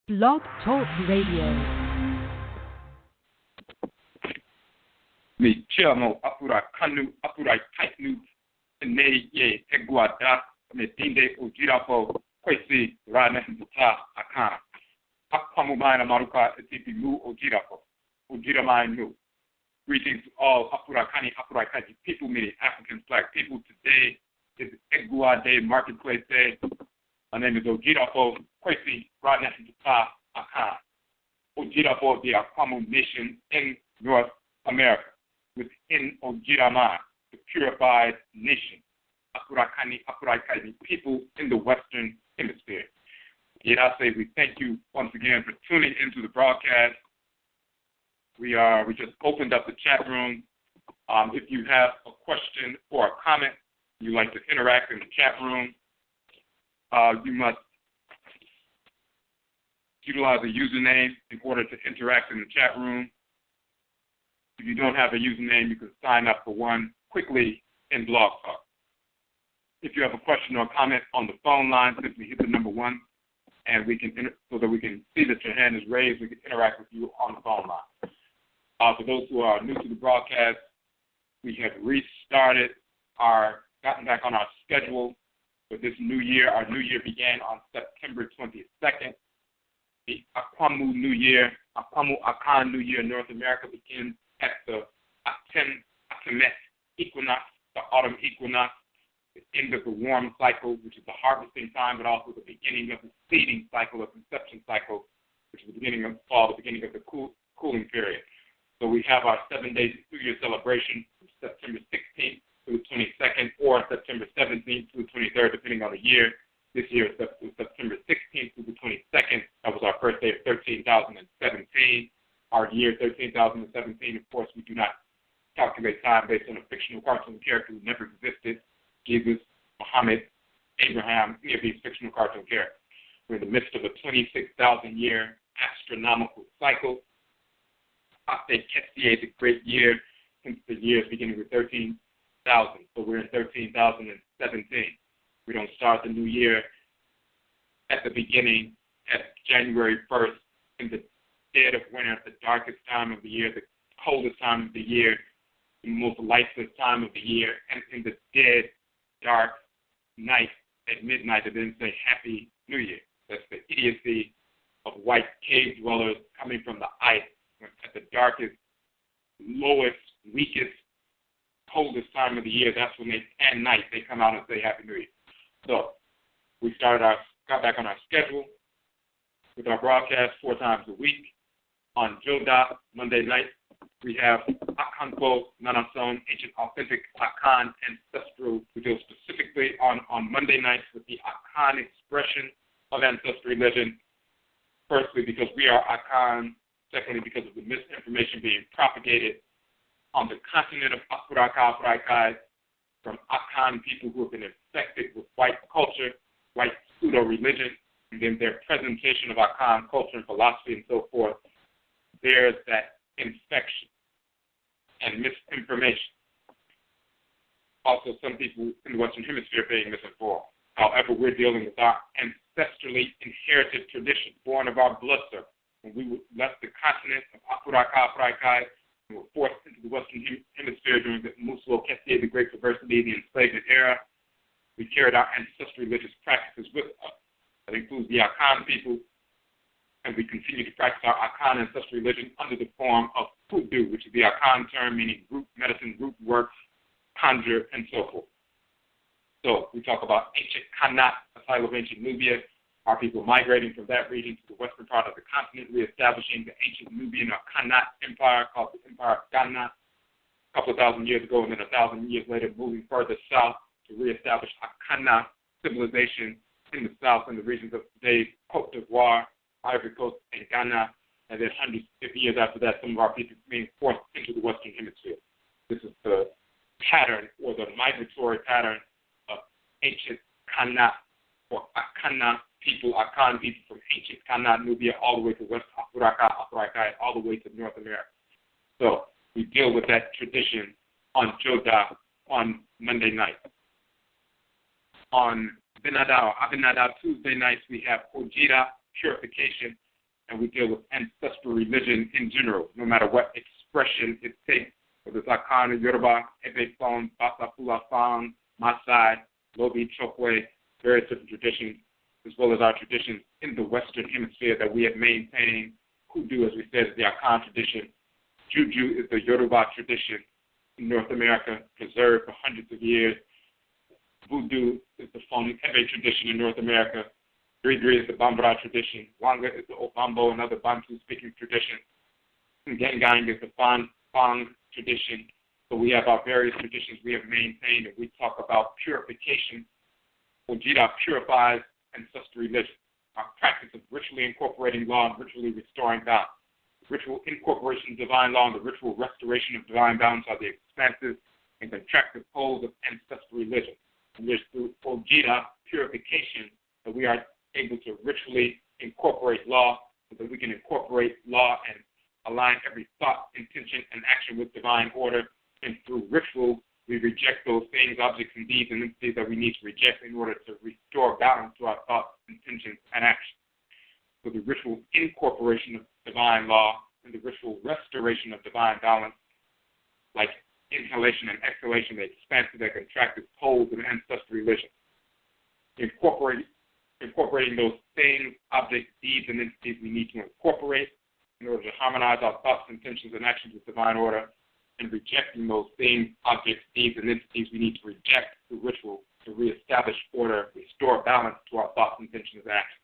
Blog Talk Radio. Me chamo Afurakanu, Afuraitkaitnut, Neye, EGUA, me dinde Odwirafo, Kwesi, Nehem, Ptah, Akan. Akwamuman, Amaruka, Atifi, Odwirafo, Odwiraman. Greetings to all Afurakanu, Afuraitkaitnut people, many Africans, black people. Today is EGUA Day, Marketplace Day. My name is Odwirafo, Kwesi, Nehem, Ptah, Akan. Odwirafo, the Akwamu Nation in North America. Within Odwiraman, the purified nation, Afurakanu, Afuraitkaitnut people in the Western Hemisphere. Yet I say we thank you once again for tuning into the broadcast. We just opened up the chat room. If you have a question or a comment, you'd like to interact in the chat room, you must utilize a username in order to interact in the chat room. If you don't have a username, you can sign up for one quickly in Blog Talk. If you have a question or comment on the phone line, simply hit the number 1, and we can so that we can see that your hand is raised. We can interact with you on the phone line. For those who are new to the broadcast, we have restarted gotten back on our schedule for this new year. Our new year began on September 22nd. The Akwamu New Year, Akan New Year in North America begins at the Kamit equinox, the autumn equinox, the end of the warm cycle, which is the harvesting time, but also the beginning of the seeding cycle, the conception cycle, which is the beginning of fall, the beginning of the cooling period. So we have our 7-day New Year celebration from September 16th to the 22nd, or September 17th to the 23rd, depending on the year. This year is September 16th to the 22nd. That was our first day of 13,017. Our year 13,017, of course, we do not calculate time based on a fictional cartoon character who never existed. Jesus, Muhammad, Abraham, any of these fictional cartoon characters. We're in the midst of a 26,000-year astronomical cycle. Atifi, the great year, since the year is beginning with 13,000. So we're in 13,017. We don't start the new year at the beginning, at January 1st, in the dead of winter, the darkest time of the year, the coldest time of the year, the most lightless time of the year, and in the dead, dark night at midnight, and then say Happy New Year. That's the idiocy of white cave dwellers coming from the ice at the darkest, lowest, weakest, coldest time of the year. That's when at night they come out and say Happy New Year. So we got back on our schedule with our broadcast 4 times a week. On Joda, Monday night, we have Akhan, Nanason, ancient, authentic Akan, ancestral. We deal specifically on Monday nights with the Akan expression of ancestry legend. Firstly, because we are Akan. Secondly, because of the misinformation being propagated on the continent of Afuraitkaitnut from Akan people who have been infected with white culture, white pseudo-religion, and then their presentation of Akan culture and philosophy and so forth. There's that infection and misinformation. Also, some people in the Western Hemisphere being misinformed. However, we're dealing with our ancestrally inherited tradition, born of our blood circle. When we left the continent of Afuraitkaitnut and were forced into the Western Hemisphere during the Kesti, the Great Perversity, the enslavement era, we carried our ancestral religious practices with us. That includes the Akan people, and we continue to practice our Akan ancestral religion under the form of Hoodoo, which is the Akan term meaning group medicine, group work, conjure, and so forth. So we talk about ancient Khanit, a title of ancient Nubia, our people migrating from that region to the western part of the continent, reestablishing the ancient Nubian or Khanit empire called the Empire of Khanit a couple of thousand years ago, and then 1,000 years later moving further south to reestablish a Khanit civilization in the south in the regions of today's Cote d'Ivoire, Ivory Coast, and Ghana, and then 150 years after that, some of our people being forced into the Western Hemisphere. This is the pattern, or the migratory pattern, of ancient Khanit, or Akan people from ancient Khanit, Nubia, all the way to West Afuraitkaitnut, all the way to North America. So we deal with that tradition on Joda on Monday night. On Abinada Tuesday nights, we have Ojira, purification, and we deal with ancestral religion in general, no matter what expression it takes, whether it's Akan, Yoruba, Ebe Fon, Basa Fula Fang, Masai, Lobi Chokwe, various different traditions, as well as our traditions in the Western Hemisphere that we have maintained. Hoodoo, as we said, is the Akan tradition. Juju is the Yoruba tradition in North America, preserved for hundreds of years. Voodoo is the Fon Ebe tradition in North America. Grigri is the Bambara tradition. Wanga is the Obambo and other Bantu-speaking tradition. And Gengang is the Fang tradition. So we have our various traditions we have maintained, and we talk about purification. Ojida purifies ancestral religion, our practice of ritually incorporating law and ritually restoring balance. Ritual incorporation of divine law and the ritual restoration of divine balance are the expansive and contractive poles of ancestral religion. And it is through Ojida purification that we are able to ritually incorporate law, so that we can incorporate law and align every thought, intention, and action with divine order. And through ritual, we reject those things, objects, and deeds, and entities that we need to reject in order to restore balance to our thoughts, intentions, and actions. So the ritual incorporation of divine law and the ritual restoration of divine balance, like inhalation and exhalation, the expansive and contractive poles of ancestral religion. Incorporating those things, objects, deeds, and entities we need to incorporate in order to harmonize our thoughts, intentions, and actions with divine order, and rejecting those things, objects, deeds, and entities we need to reject through ritual to reestablish order, restore balance to our thoughts, intentions, and actions.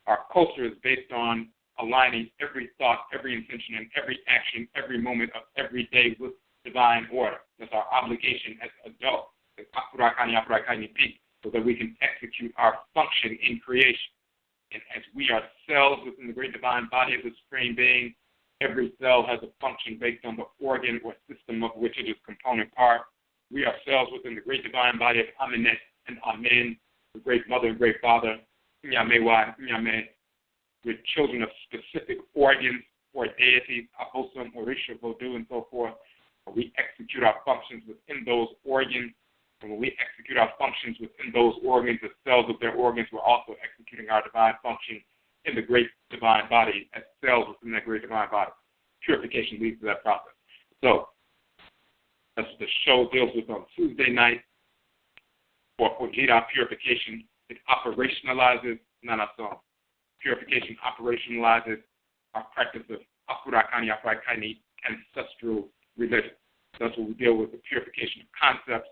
Our culture is based on aligning every thought, every intention, and every action, every moment of every day with divine order. That's our obligation as adults, as Afurakanu, so that we can execute our function in creation. And as we are cells within the great divine body of the Supreme Being, every cell has a function based on the organ or system of which it is a component part. We are cells within the great divine body of Aminet and Amen, the great mother and great father, Nyamewa, Nyame. We're children of specific organs or deities, Abosom, Orisha, Vodou, and so forth. We execute our functions within those organs. And when we execute our functions within those organs, the cells of their organs, we're also executing our divine function in the great divine body as cells within that great divine body. Purification leads to that process. So that's what the show deals with on Tuesday night. For Ojida purification, it operationalizes Nanason. Purification operationalizes our practice of Afurakanu, Afuraitkaitnut, ancestral religion. That's what we deal with, the purification of concepts,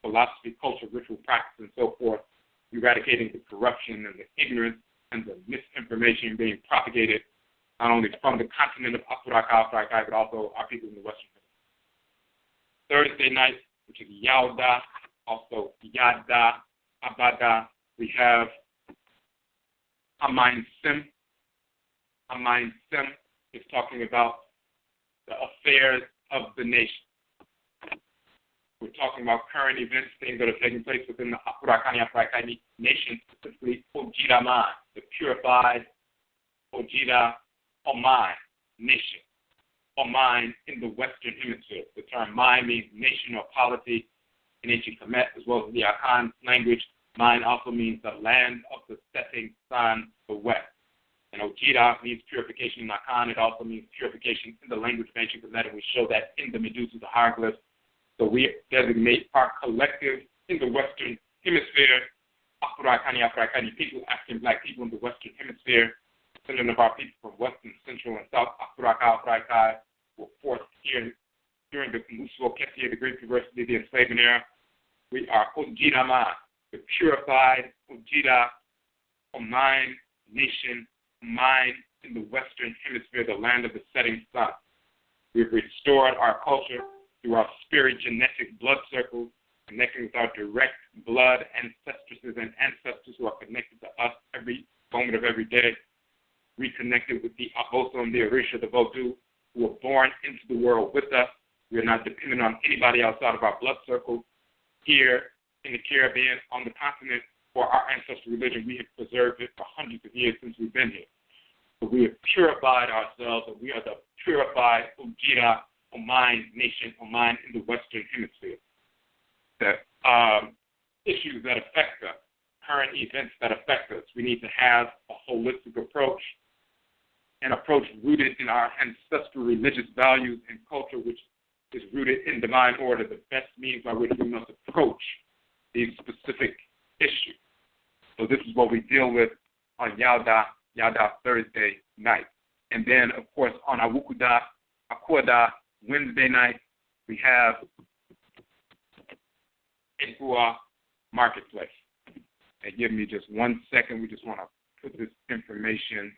philosophy, culture, ritual practice, and so forth, eradicating the corruption and the ignorance and the misinformation being propagated not only from the continent of Afuraitkaitnut, but also our people in the Western Hemisphere. Thursday night, which is Yauda, also Yada, Abada, we have Amain Sim. Amain Sim is talking about the affairs of the nation. We're talking about current events, things that are taking place within the Afurakanu nation, specifically Odwiraman, the purified Odwiraman nation, Oman in the Western Hemisphere. The term Mayn means nation or polity in ancient Kamit, as well as the Akan language. Mayn also means the land of the setting sun, the west. And Ojida means purification in Akan. It also means purification in the language of ancient Kamit, and we show that in the Medusa, the hieroglyphs. So we designate our collective in the Western Hemisphere, Afuraitkaitnut people, African black people in the Western Hemisphere, descendant of our people from Western, Central, and South Afuraitkaitnut were forced here during the Kwesi, the Great Diversity, the enslavement era. We are Odwiraman, the purified Odwiraman nation, Mayn in the Western Hemisphere, the land of the setting sun. We've restored our culture through our spirit genetic blood circles, connecting with our direct blood ancestresses and ancestors who are connected to us every moment of every day. Reconnected with the Abosom, the Orisha, the Vodou, who were born into the world with us. We are not dependent on anybody outside of our blood circle. Here in the Caribbean, on the continent, for our ancestral religion, we have preserved it for hundreds of years since we've been here. So we have purified ourselves, and we are the purified Odwiraman nation, Oman in the Western Hemisphere. The issues that affect us, current events that affect us, we need to have a holistic approach an approach rooted in our ancestral religious values and culture, which is rooted in divine order, the best means by which we must approach these specific issues. So this is what we deal with on Yada Thursday night. And then, of course, on Akwada Wednesday night, we have EGUA Marketplace. And give me just 1 second. We just want to put this information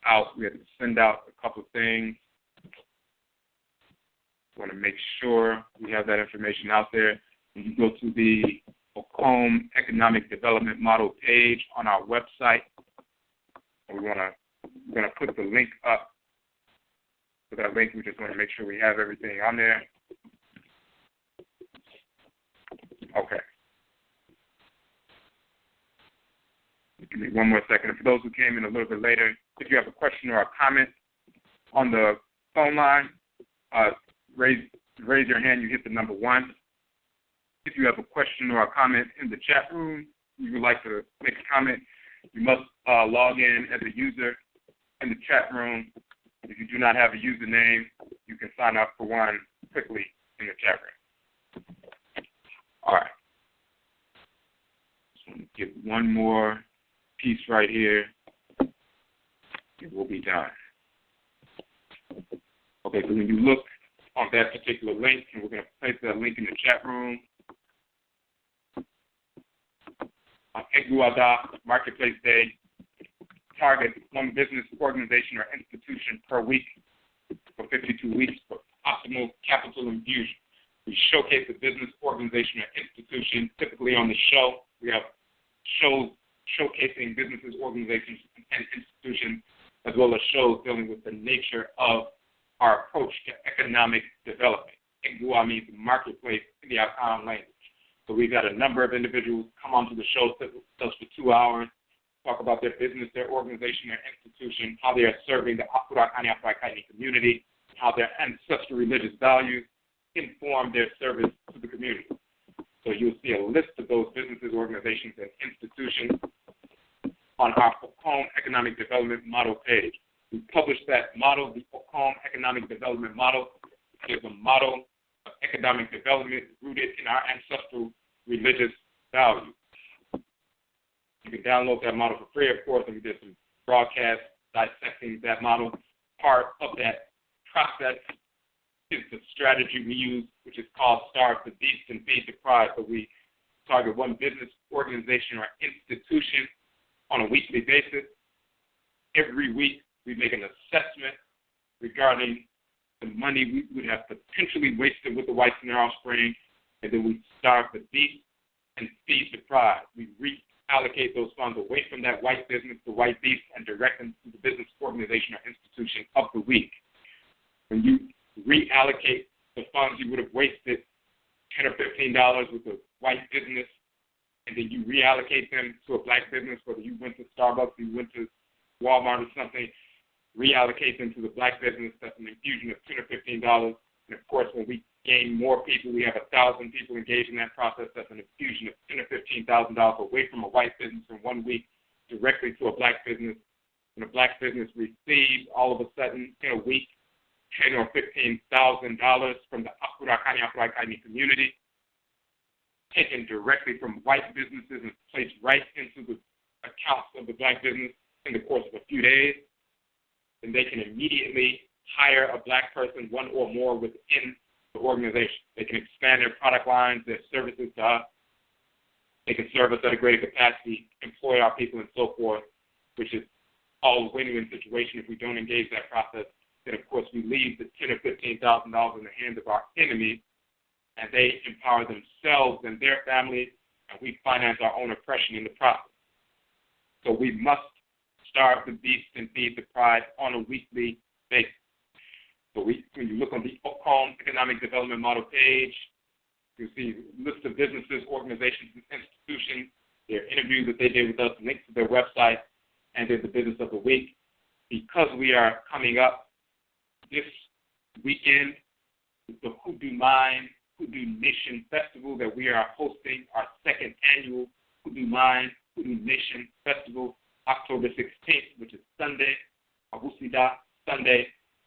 out. We have to send out a couple of things. Want to make sure we have that information out there. When you go to the Okom Economic Development Model page on our website, we're going to put the link up. For that link, we just want to make sure we have everything on there. Okay. Give me 1 more second. And for those who came in a little bit later, if you have a question or a comment on the phone line, raise your hand. You hit the number 1. If you have a question or a comment in the chat room, you would like to make a comment, you must log in as a user in the chat room. If you do not have a username, you can sign up for one quickly in the chat room. All right. Just want to get one more piece right here. It will be done. Okay, so when you look on that particular link, and we're going to place that link in the chat room, on EGUA Marketplace Day, target one business, organization, or institution per week for 52 weeks for optimal capital infusion. We showcase the business, organization, or institution. Typically on the show, we have shows showcasing businesses, organizations, and institutions, as well as shows dealing with the nature of our approach to economic development. EGUA means marketplace in the Akan language. So we've got a number of individuals come onto the show with us for 2 hours, talk about their business, their organization, their institution, how they are serving the Afurakanu Afuraitkaitnut community, how their ancestral religious values inform their service to the community. So you'll see a list of those businesses, organizations, and institutions on our Okom Economic Development Model page. We published that model, the Okom Economic Development Model. It is a model of economic development rooted in our ancestral religious values. You can download that model for free, of course, and we did some broadcasts dissecting that model. Part of that process is the strategy we use, which is called Starve the Beast and Feed the Pride. So we target one business, organization, or institution on a weekly basis. Every week, we make an assessment regarding the money we would have potentially wasted with the whites and their offspring, and then we starve the beast and feed the pride. We reallocate those funds away from that white business, the white beast, and direct them to the business, organization, or institution of the week. When you reallocate the funds you would have wasted, $10 or $15 with a white business, and then you reallocate them to a black business, whether you went to Starbucks, you went to Walmart or something, reallocate them to the black business, that's an infusion of $10 or $15. And of course, when we gain more people, we have 1,000 people engaged in that process, that's an infusion of $10,000 or $15,000 away from a white business in 1 week directly to a black business. And a black business receives all of a sudden in a week $10,000 or $15,000 from the Afurakanu Afuraitkaitnut community, taken directly from white businesses and placed right into the accounts of the black business in the course of a few days. And they can immediately hire a black person, one or more, within the organization. They can expand their product lines, their services to us. They can serve us at a greater capacity, employ our people, and so forth, which is all a win-win situation. If we don't engage that process, then, of course, we leave the $10,000 or $15,000 in the hands of our enemies, and they empower themselves and their families, and we finance our own oppression in the process. So we must starve the beast and feed the pride on a weekly basis. So when you look on the Okom Economic Development Model page, you'll see a list of businesses, organizations, and institutions, their interviews that they did with us, links to their website, and then the business of the week. Because we are coming up this weekend with the Hoodoo Nation Festival that we are hosting, our second annual Hoodoo Nation Festival, October 16th, which is Sunday, Abusida Sunday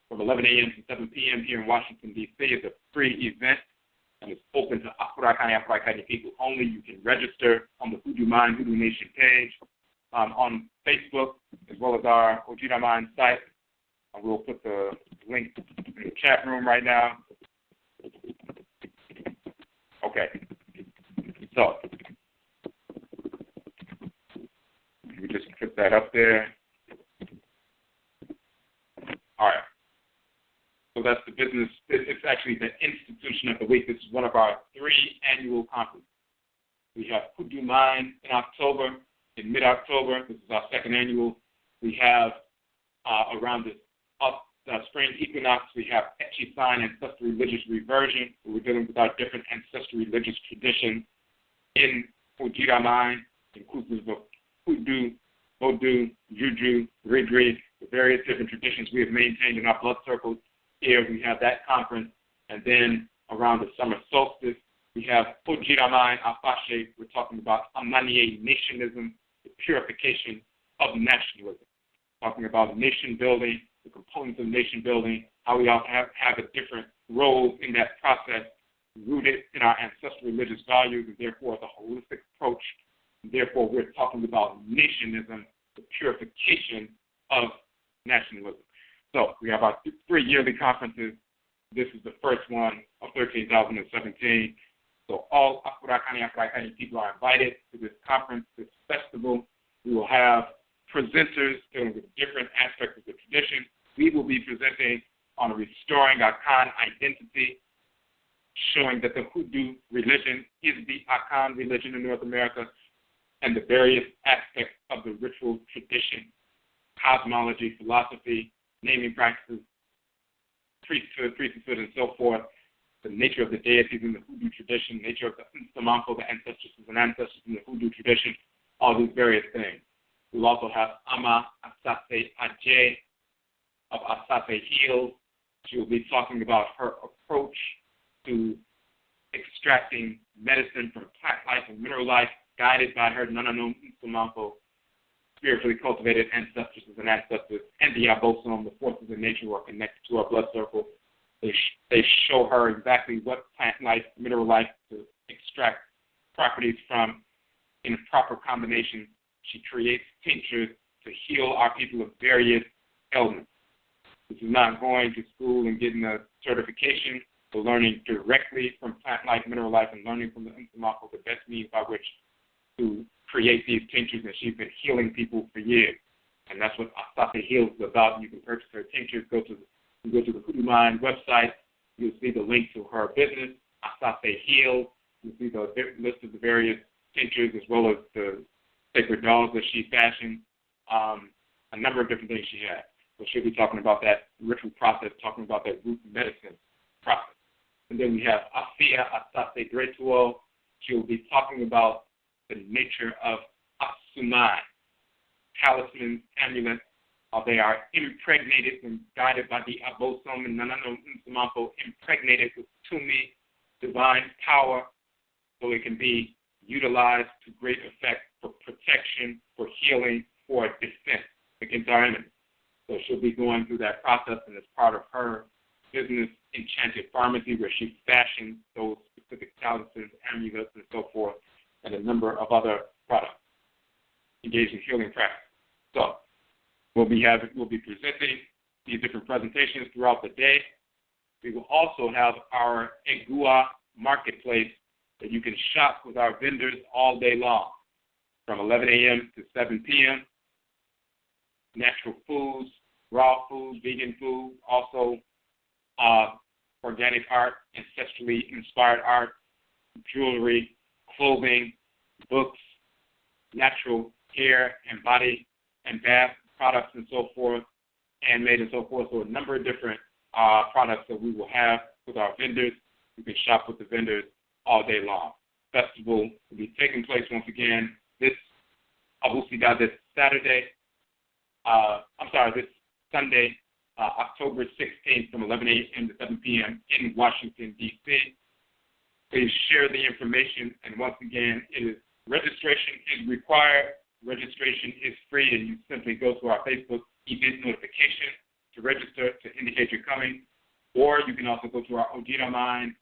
from 11 a.m. to 7 p.m. here in Washington, D.C. It's a free event, and it's open to Afuraitkaitnut people only. You can register on the Hoodoo Mayn, Hoodoo Nation page on Facebook, as well as our Odwiraman site. We'll put the link in the chat room right now. Okay. So, we just put that up there. All right. So that's the business. It's actually the institution of the week. This is one of our 3 annual conferences. We have Hoodoo Mayn in October, in mid-October. This is our 2nd annual. We have around the spring equinox, we have Etifi, ancestral religious reversion. We're dealing with our different ancestral religious traditions in Odwiraman, inclusive of Hoodoo, Odoo, Juju, Ridri, the various different traditions we have maintained in our blood circles. Here we have that conference, and then around the summer solstice, we have Odwiraman Afashe. We're talking about Amaniye nationism, the purification of nationalism, talking about nation building, the components of nation building, how we all have a different role in that process, rooted in our ancestral religious values, and therefore it's a holistic approach. And therefore, we're talking about nationism, the purification of nationalism. So we have our 3 yearly conferences. This is the first one of 13,017. So all Afuraitkaitnut people are invited to this conference, this festival. We will have presenters dealing with different aspects of the tradition. We will be presenting on restoring Akan identity, showing that the Hoodoo religion is the Akan religion in North America, and the various aspects of the ritual tradition, cosmology, philosophy, naming practices, priesthood, and so forth, the nature of the deities in the Hoodoo tradition, nature of the Nsamanfo, the ancestresses and ancestors in the Hoodoo tradition, all these various things. We'll also have Ama Asase Ajay of Asase Hills. She will be talking about her approach to extracting medicine from plant life and mineral life, guided by her Nanano Nsamanfo, spiritually cultivated ancestresses and ancestors, and the Abosom, the forces of nature who are connected to our blood circle. They show her exactly what plant life, mineral life to extract properties from in a proper combination. She creates tinctures to heal our people of various ailments. This is not going to school and getting a certification, but learning directly from plant life, mineral life, and learning from the Nsamanfo, the best means by which to create these tinctures, and she's been healing people for years. And that's what Asase Heals is about. You can purchase her tinctures. Go to the Hoodoo Mayn website. You'll see the link to her business, Asase Heals. You'll see the list of the various tinctures as well as the sacred dolls that she fashioned, a number of different things she had. So she'll be talking about that ritual process, talking about that root medicine process. And then we have Afia Asase Gretuo. She'll be talking about the nature of Aakhuamuman, talismans, amulets. They are impregnated and guided by the Abosom and Nanano Nsamanfo, impregnated with Tumi, divine power, so it can be utilized to great effect for protection, for healing, for defense against our enemies. So she'll be going through that process, and as part of her business, Enchanted Pharmacy, where she fashions those specific talismans, amulets, and so forth, and a number of other products engaged in healing practice. So we'll be presenting these different presentations throughout the day. We will also have our EGUA marketplace that you can shop with our vendors all day long, from 11 a.m. to 7 p.m. Natural foods, raw food, vegan food, also organic art, ancestrally inspired art, jewelry, clothing, books, natural hair and body and bath products and so forth, handmade and so forth. So a number of different products that we will have with our vendors. You can shop with the vendors all day long. Festival will be taking place once again this Sunday, October 16th from 11 a.m. to 7 p.m. in Washington, D.C. Please share the information, and once again, registration is required. Registration is free, and you simply go to our Facebook event notification to register to indicate you're coming. Or you can also go to our Odwiraman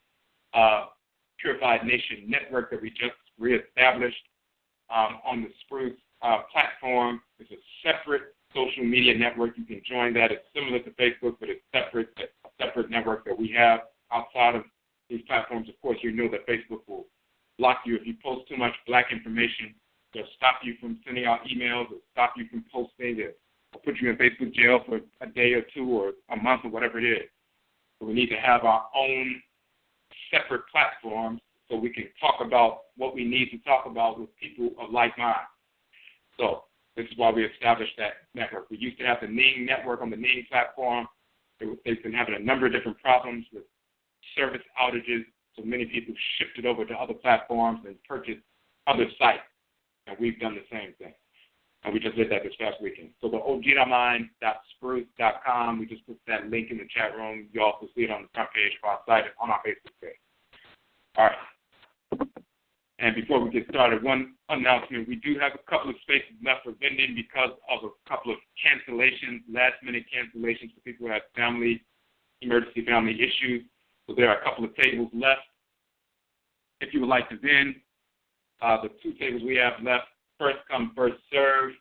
Purified Nation network that we just reestablished on the Spruce platform. It's a separate social media network. You can join that. It's similar to Facebook, but it's separate, a separate network that we have outside of these platforms. Of course, you know that Facebook will block you if you post too much black information. They'll stop you from sending out emails, or stop you from posting it, or put you in Facebook jail for a day or two or a month or whatever it is. So we need to have our own separate platforms so we can talk about what we need to talk about with people of like mind. So this is why we established that network. We used to have the Ning network on the Ning platform. They've been having a number of different problems with service outages, so many people shifted over to other platforms and purchased other sites, and we've done the same thing. And we just did that this past weekend. So the Odwiraman.spruce.com, we just put that link in the chat room. You also see it on the front page of our site and on our Facebook page. All right. And before we get started, one announcement. We do have a couple of spaces left for vending because of a couple of cancellations, last-minute cancellations for people who have emergency family issues. So there are a couple of tables left. If you would like to vend, the two tables we have left, first come, first serve.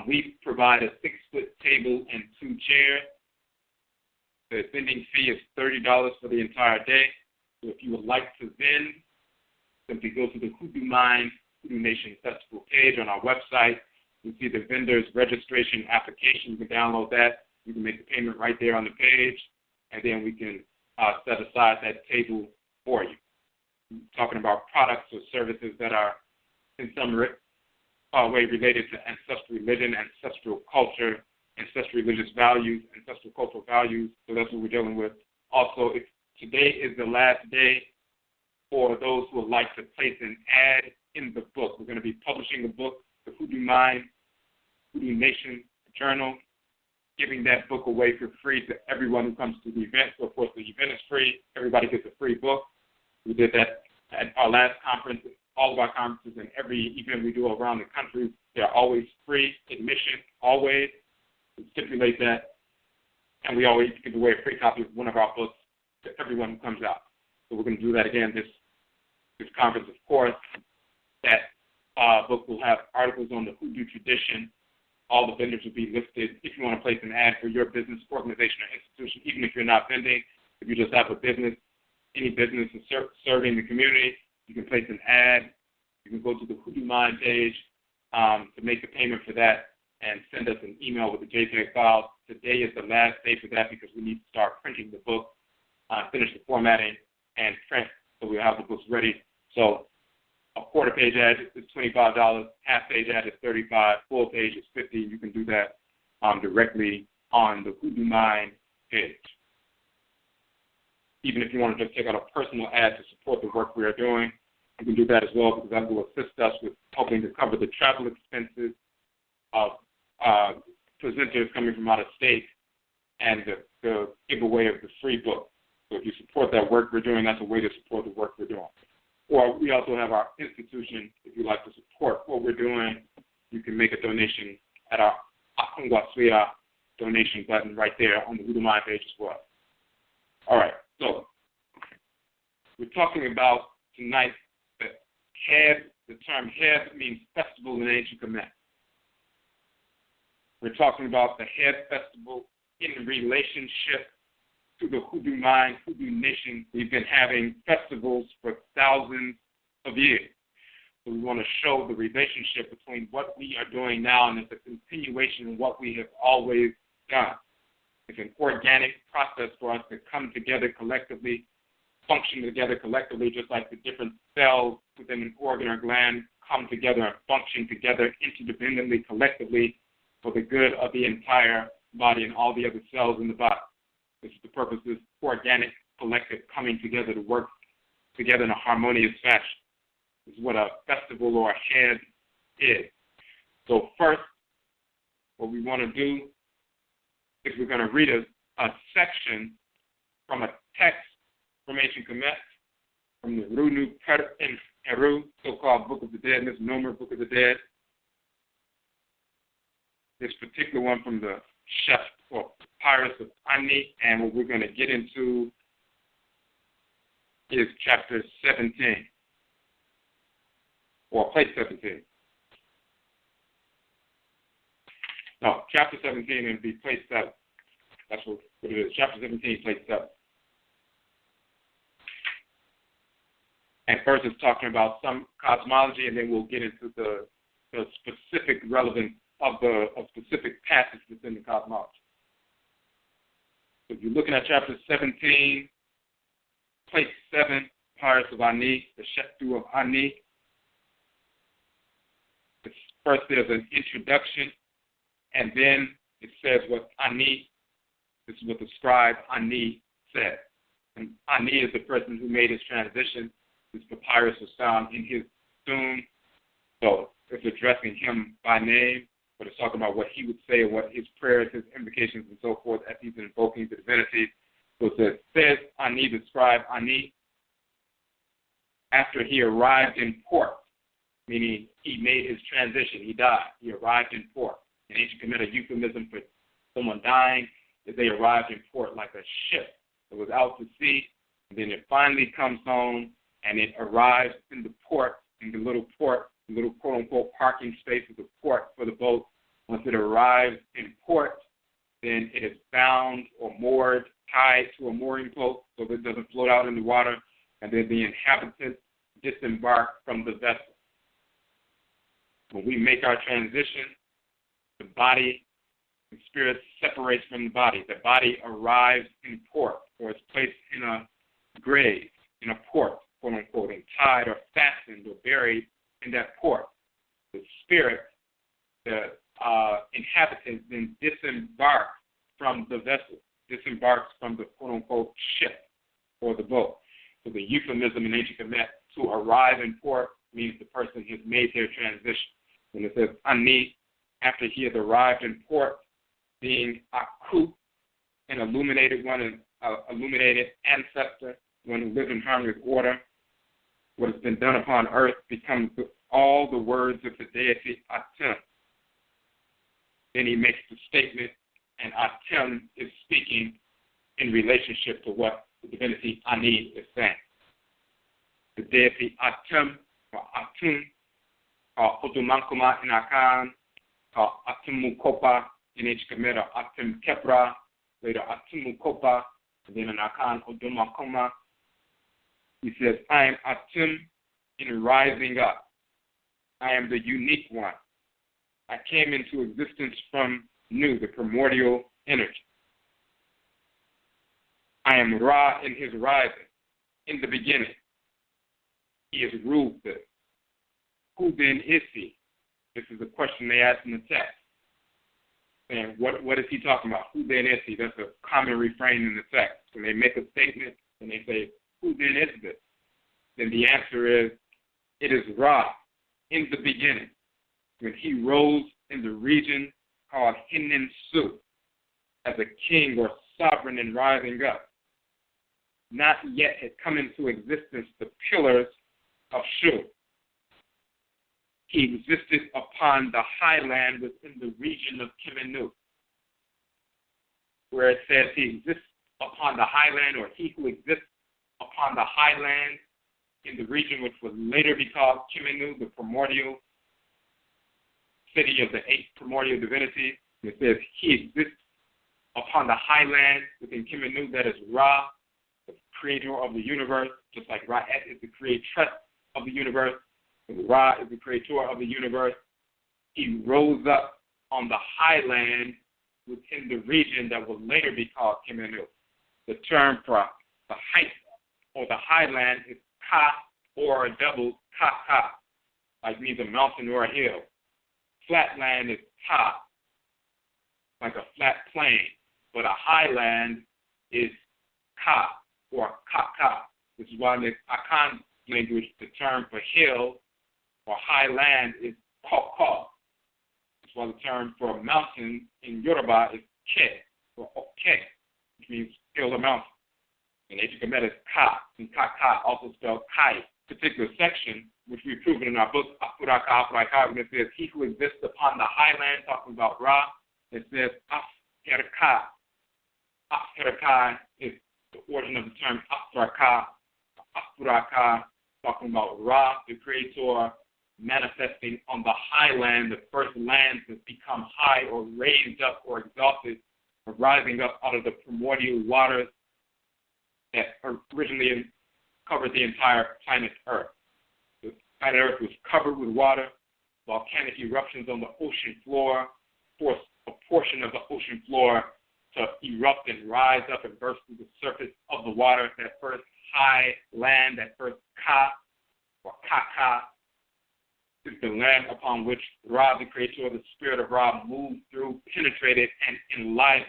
We provide a 6-foot table and 2 chairs. The vending fee is $30 for the entire day. So if you would like to vend, simply go to the Hoodoo Mayn Hoodoo Nation Festival page on our website. You see the vendor's registration application. You can download that. You can make the payment right there on the page, and then we can set aside that table for you. We're talking about products or services that are in some way related to ancestral religion, ancestral culture, ancestral religious values, ancestral cultural values. So that's what we're dealing with. Also, today is the last day for those who would like to place an ad in the book. We're going to be publishing the book, the Hoodoo Mayn Hoodoo Nation Journal, giving that book away for free to everyone who comes to the event. So, of course, the event is free. Everybody gets a free book. We did that at our last conference. All of our conferences and every event we do around the country, they're always free admission, always. We stipulate that. And we always give away a free copy of one of our books to everyone who comes out. So we're going to do that again this conference, of course. That book will have articles on the Hoodoo tradition. All the vendors will be listed. If you want to place an ad for your business, organization, or institution, even if you're not vending, if you just have a business, any business is serving the community, you can place an ad. You can go to the Hoodoo Mayn page to make the payment for that and send us an email with the JPEG file. Today is the last day for that because we need to start printing the book, finish the formatting, and print, so we'll have the books ready. So a quarter-page ad is $25, half-page ad is $35, full-page is $50. You can do that directly on the Hoodoo Mayn page. Even if you want to just take out a personal ad to support the work we are doing, you can do that as well because that will assist us with helping to cover the travel expenses of presenters coming from out of state and the giveaway of the free book. So if you support that work we're doing, that's a way to support the work we're doing. Or we also have our institution. If you'd like to support what we're doing, you can make a donation at our Akan donation button right there on the Hoodoo Mayn page as well. All right, so we're talking about tonight that HEB, the term HEB means festival in ancient Kamit. We're talking about the HEB festival in relationship to the Hoodoo Mayn Hoodoo Nation. We've been having festivals for thousands of years. So we want to show the relationship between what we are doing now and it's a continuation of what we have always done. It's an organic process for us to come together collectively, function together collectively, just like the different cells within an organ or gland come together and function together interdependently, collectively, for the good of the entire body and all the other cells in the body. This is the purpose of this organic collective coming together to work together in a harmonious fashion. This is what a festival or a HEB is. So first, what we want to do is we're going to read a section from a text from ancient Kamit, from the Udunu and Heru, so-called Book of the Dead, Misnomer Book of the Dead. This particular one from the chef or papyrus of Ani, and what we're going to get into is chapter 17, or plate 17. No, chapter 17 and be plate 7. That's what it is. Chapter 17, plate 7. And first it's talking about some cosmology, and then we'll get into the specific relevance of specific passages within the cosmology. So if you're looking at chapter 17, plate 7, Papyrus of Ani, the Sheftu of Ani. First there's an introduction, and then it says what Ani, this is what the scribe Ani said. And Ani is the person who made his transition. This papyrus was found in his tomb. So it's addressing him by name, but it's talking about what he would say, what his prayers, his invocations, and so forth, as he's invoking the divinities. So it says Ani, the scribe Ani, after he arrived in port, meaning he made his transition, he died. He arrived in port. In ancient Kamit, a euphemism for someone dying is they arrived in port like a ship that was out to sea, and then it finally comes home, and it arrives in the port, in the little quote-unquote parking space of the port for the boat. Once it arrives in port, then it is bound or moored, tied to a mooring post so that it doesn't float out in the water, and then the inhabitants disembark from the vessel. When we make our transition, the body and spirit separates from the body. The body arrives in port, or is placed in a grave, in a port, quote unquote, and tied or fastened or buried in that port. The spirit, the inhabitants, then disembark from the vessel, disembarks from the quote unquote ship or the boat. So the euphemism in ancient Kamit, to arrive in port, means the person has made their transition. When it says Ani, after he has arrived in port, being Aku, an illuminated one, an illuminated ancestor, one who lives in harmony with order, what has been done upon earth becomes all the words of the deity Atum. Then he makes the statement, and Atum is speaking in relationship to what the divinity Ani is saying. The deity Atum, or Atum, or Odumankuma in Akan, or Atumukopa in Kamit, or Atum Kepra, later Atumukopa, and then in Akan, Odumankuma. He says, I am Atum in rising up. I am the unique one. I came into existence from Nu, the primordial energy. I am Ra in his rising, in the beginning. He is Rufus. Who then is he? This is a question they ask in the text. And what is he talking about? Who then is he? That's a common refrain in the text. When they make a statement and they say, who then is this? Then the answer is, it is Ra, in the beginning, when he rose in the region called Hinin Su, as a king or sovereign in rising up. Not yet had come into existence the pillars of Shu. He existed upon the highland within the region of Kimenu, where it says he exists upon the highland, or he who exists upon the highland in the region which would later be called Kimenu, the primordial city of the 8 primordial divinities. It says he exists upon the highland within Kimenu, that is Ra, the creator of the universe, just like Ra'et is the creatress of the universe, and Ra is the creator of the universe. He rose up on the highland within the region that will later be called Kimenu. The term for the height or the highland is Ka, or a double Ka, like means a mountain or a hill. Flatland is Ta, like a flat plain, but a highland is Ka, or Ka. This is why in the Akan language, the term for hill or highland is Ka. That's why the term for mountain in Yoruba is Ke, or Oke, which means hill or mountain. In ancient Kamit is Ka, and Ka, also spelled Kai. Particular section, which we've proven in our book, Afuraitkaitnut, when it says, he who exists upon the highland, talking about Ra, it says, Af Afurakanu is the origin of the term Afuraka, talking about Ra, the creator, manifesting on the highland, the first land to become high or raised up or exalted, or rising up out of the primordial waters that originally covered the entire planet Earth. The planet Earth was covered with water. Volcanic eruptions on the ocean floor forced a portion of the ocean floor to erupt and rise up and burst through the surface of the water. That first high land, that first Ka, or Kaka, is the land upon which Ra, the creator, the spirit of Ra, moved through, penetrated, and enlivened,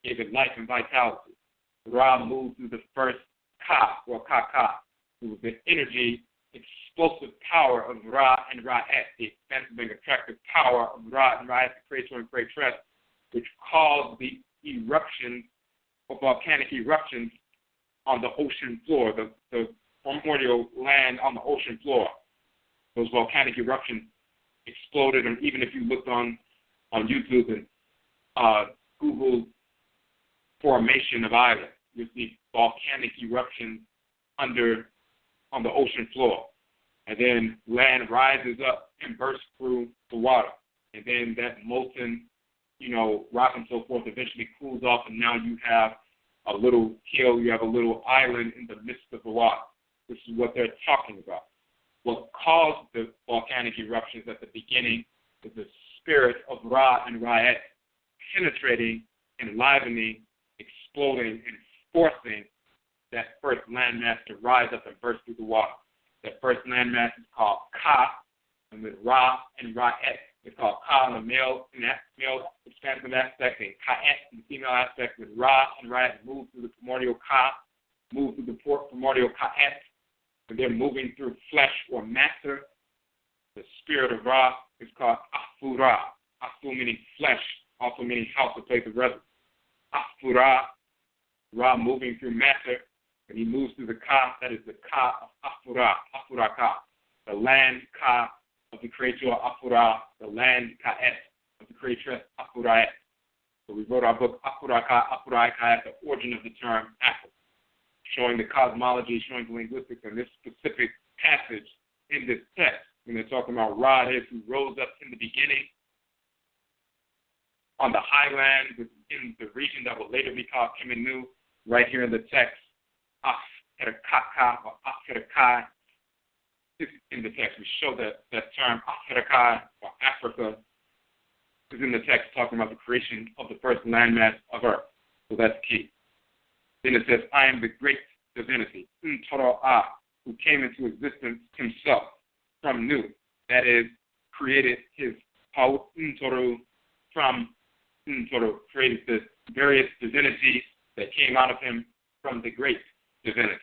gave it life and vitality. Ra moved through the first Ka, or Kaka. It was the energy, explosive power of Ra and Ra'et, the expansive and attractive power of Ra and Ra'et, the creator and creatress, which caused the eruptions, or volcanic eruptions, on the ocean floor, the primordial land on the ocean floor. Those volcanic eruptions exploded, and even if you looked on YouTube and Google formation of islands, you'll see volcanic eruptions on the ocean floor. And then land rises up and bursts through the water. And then that molten, rock and so forth eventually cools off, and now you have a little hill, you have a little island in the midst of the water. This is what they're talking about. What caused the volcanic eruptions at the beginning is the spirit of Ra and Ra'et penetrating, enlivening, exploding, and forcing that first landmass to rise up and burst through the water. That first landmass is called Ka, and with Ra and Ra'et, it's called Ka in the male expansive aspect, and Ka'et in the female aspect. With Ra and Ra'et move through the primordial Ka, move through the primordial Ka'et. When they're moving through flesh or matter, the spirit of Ra is called Afura. Afu meaning flesh, also meaning house or place of residence. Afura, Ra moving through matter. When he moves through the Ka, that is the Ka of Afura, Afuraka, the land Ka of the creator Afura, the land Ka'et of the creatress Afuraet. So we wrote our book Afuraka, Afuraitkaitnut, the origin of the term Afro, showing the cosmology, showing the linguistics, and this specific passage in this text, when they're talking about Ra, it is who rose up in the beginning on the highland within the region that will later be called Kemenu, right here in the text, Afurakaka or Afurakai is in the text. We show that term Afurakai or Africa is in the text talking about the creation of the first landmass of Earth. So that's key. Then it says, I am the great divinity, Ntoro'a, who came into existence himself from Nu, that is, created his Ntoro from Ntoro, created the various divinities that came out of him from the great divinity.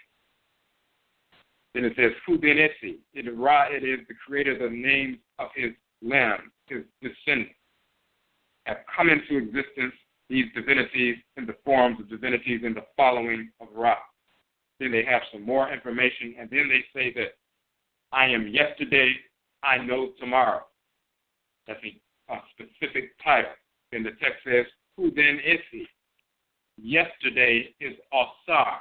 Then it says, Hudenesi, it is the creator of the names of his lamb, his descendants, have come into existence, these divinities in the forms of divinities in the following of Ra. Then they have some more information, and then they say that I am yesterday, I know tomorrow. That's a specific title. Then the text says, who then is he? Yesterday is Asar.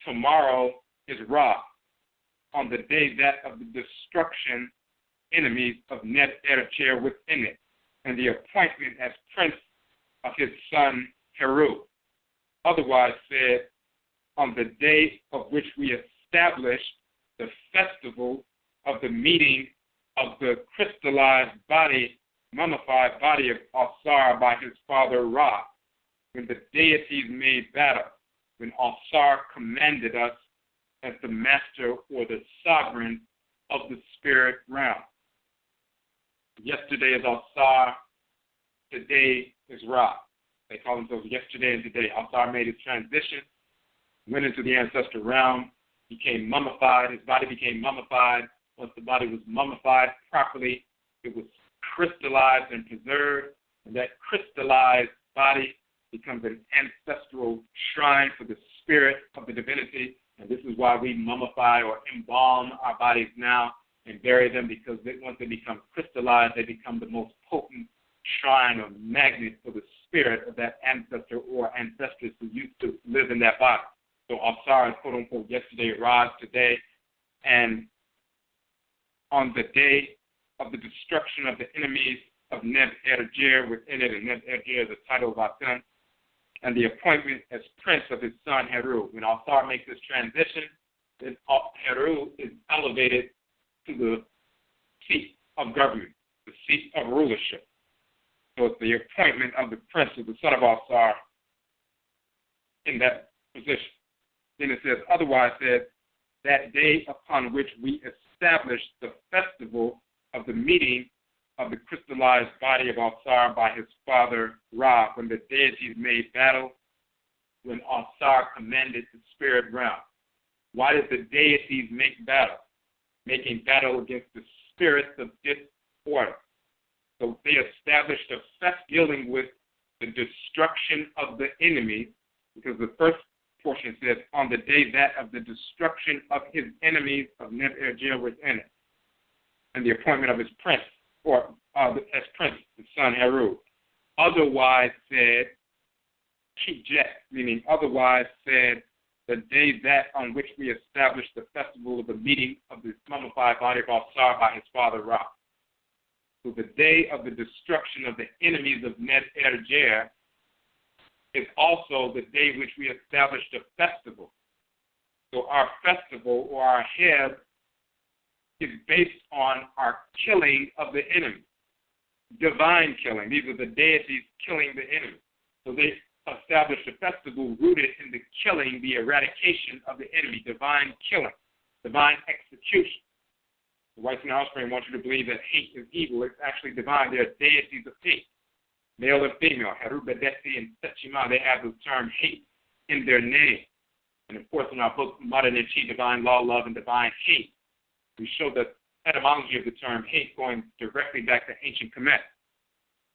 Tomorrow is Ra. On the day that of the destruction, enemies of Net Ercher within it, and the appointment as prince of his son Heru. Otherwise said, on the day of which we established the festival of the meeting of the crystallized body, mummified body of Asar by his father Ra, when the deities made battle, when Asar commanded us as the master or the sovereign of the spirit realm. Yesterday is Asar, today is Ra. They call themselves yesterday and today. Asar made his transition, went into the ancestral realm, became mummified. His body became mummified. Once the body was mummified properly, it was crystallized and preserved. And that crystallized body becomes an ancestral shrine for the spirit of the divinity. And this is why we mummify or embalm our bodies now and bury them, because once they become crystallized, they become the most potent shrine or magnet for the spirit of that ancestor or ancestress who used to live in that body. So Asar is quote-unquote yesterday, Ra is today, and on the day of the destruction of the enemies of Neb Erjir within it, and Neb Erjir is the title of Akan, and the appointment as prince of his son Heru. When Asar makes this transition, then Heru is elevated to the seat of government, the seat of rulership. So it's the appointment of the prince, of the son of Asar, in that position. Then it says, otherwise says, that day upon which we established the festival of the meeting of the crystallized body of Asar by his father Ra, when the deities made battle, when Asar commanded the spirit realm. Why did the deities make battle? Making battle against the spirits of disorder. So they established a fest dealing with the destruction of the enemy, because the first portion says, on the day that of the destruction of his enemies of Neb Erjir within it, and the appointment of his prince, or as prince, the son Heru. Otherwise said, Chijet, meaning otherwise said, the day that on which we established the festival of the meeting of the mummified body of Asar by his father Ra. So the day of the destruction of the enemies of Neb Erjir is also the day which we established a festival. So our festival, or our HEB, is based on our killing of the enemy. Divine killing. These are the deities killing the enemy. So they established a festival rooted in the killing, the eradication of the enemy, divine killing, divine execution. The whites and offspring want you to believe that hate is evil. It's actually divine. They are deities of hate. Male and female, Heru, Bedesi, and Sechima, they have the term hate in their name. And of course, in our book, Modern Chi, Divine Law, Love, and Divine Hate, we show the etymology of the term hate going directly back to ancient Kamit.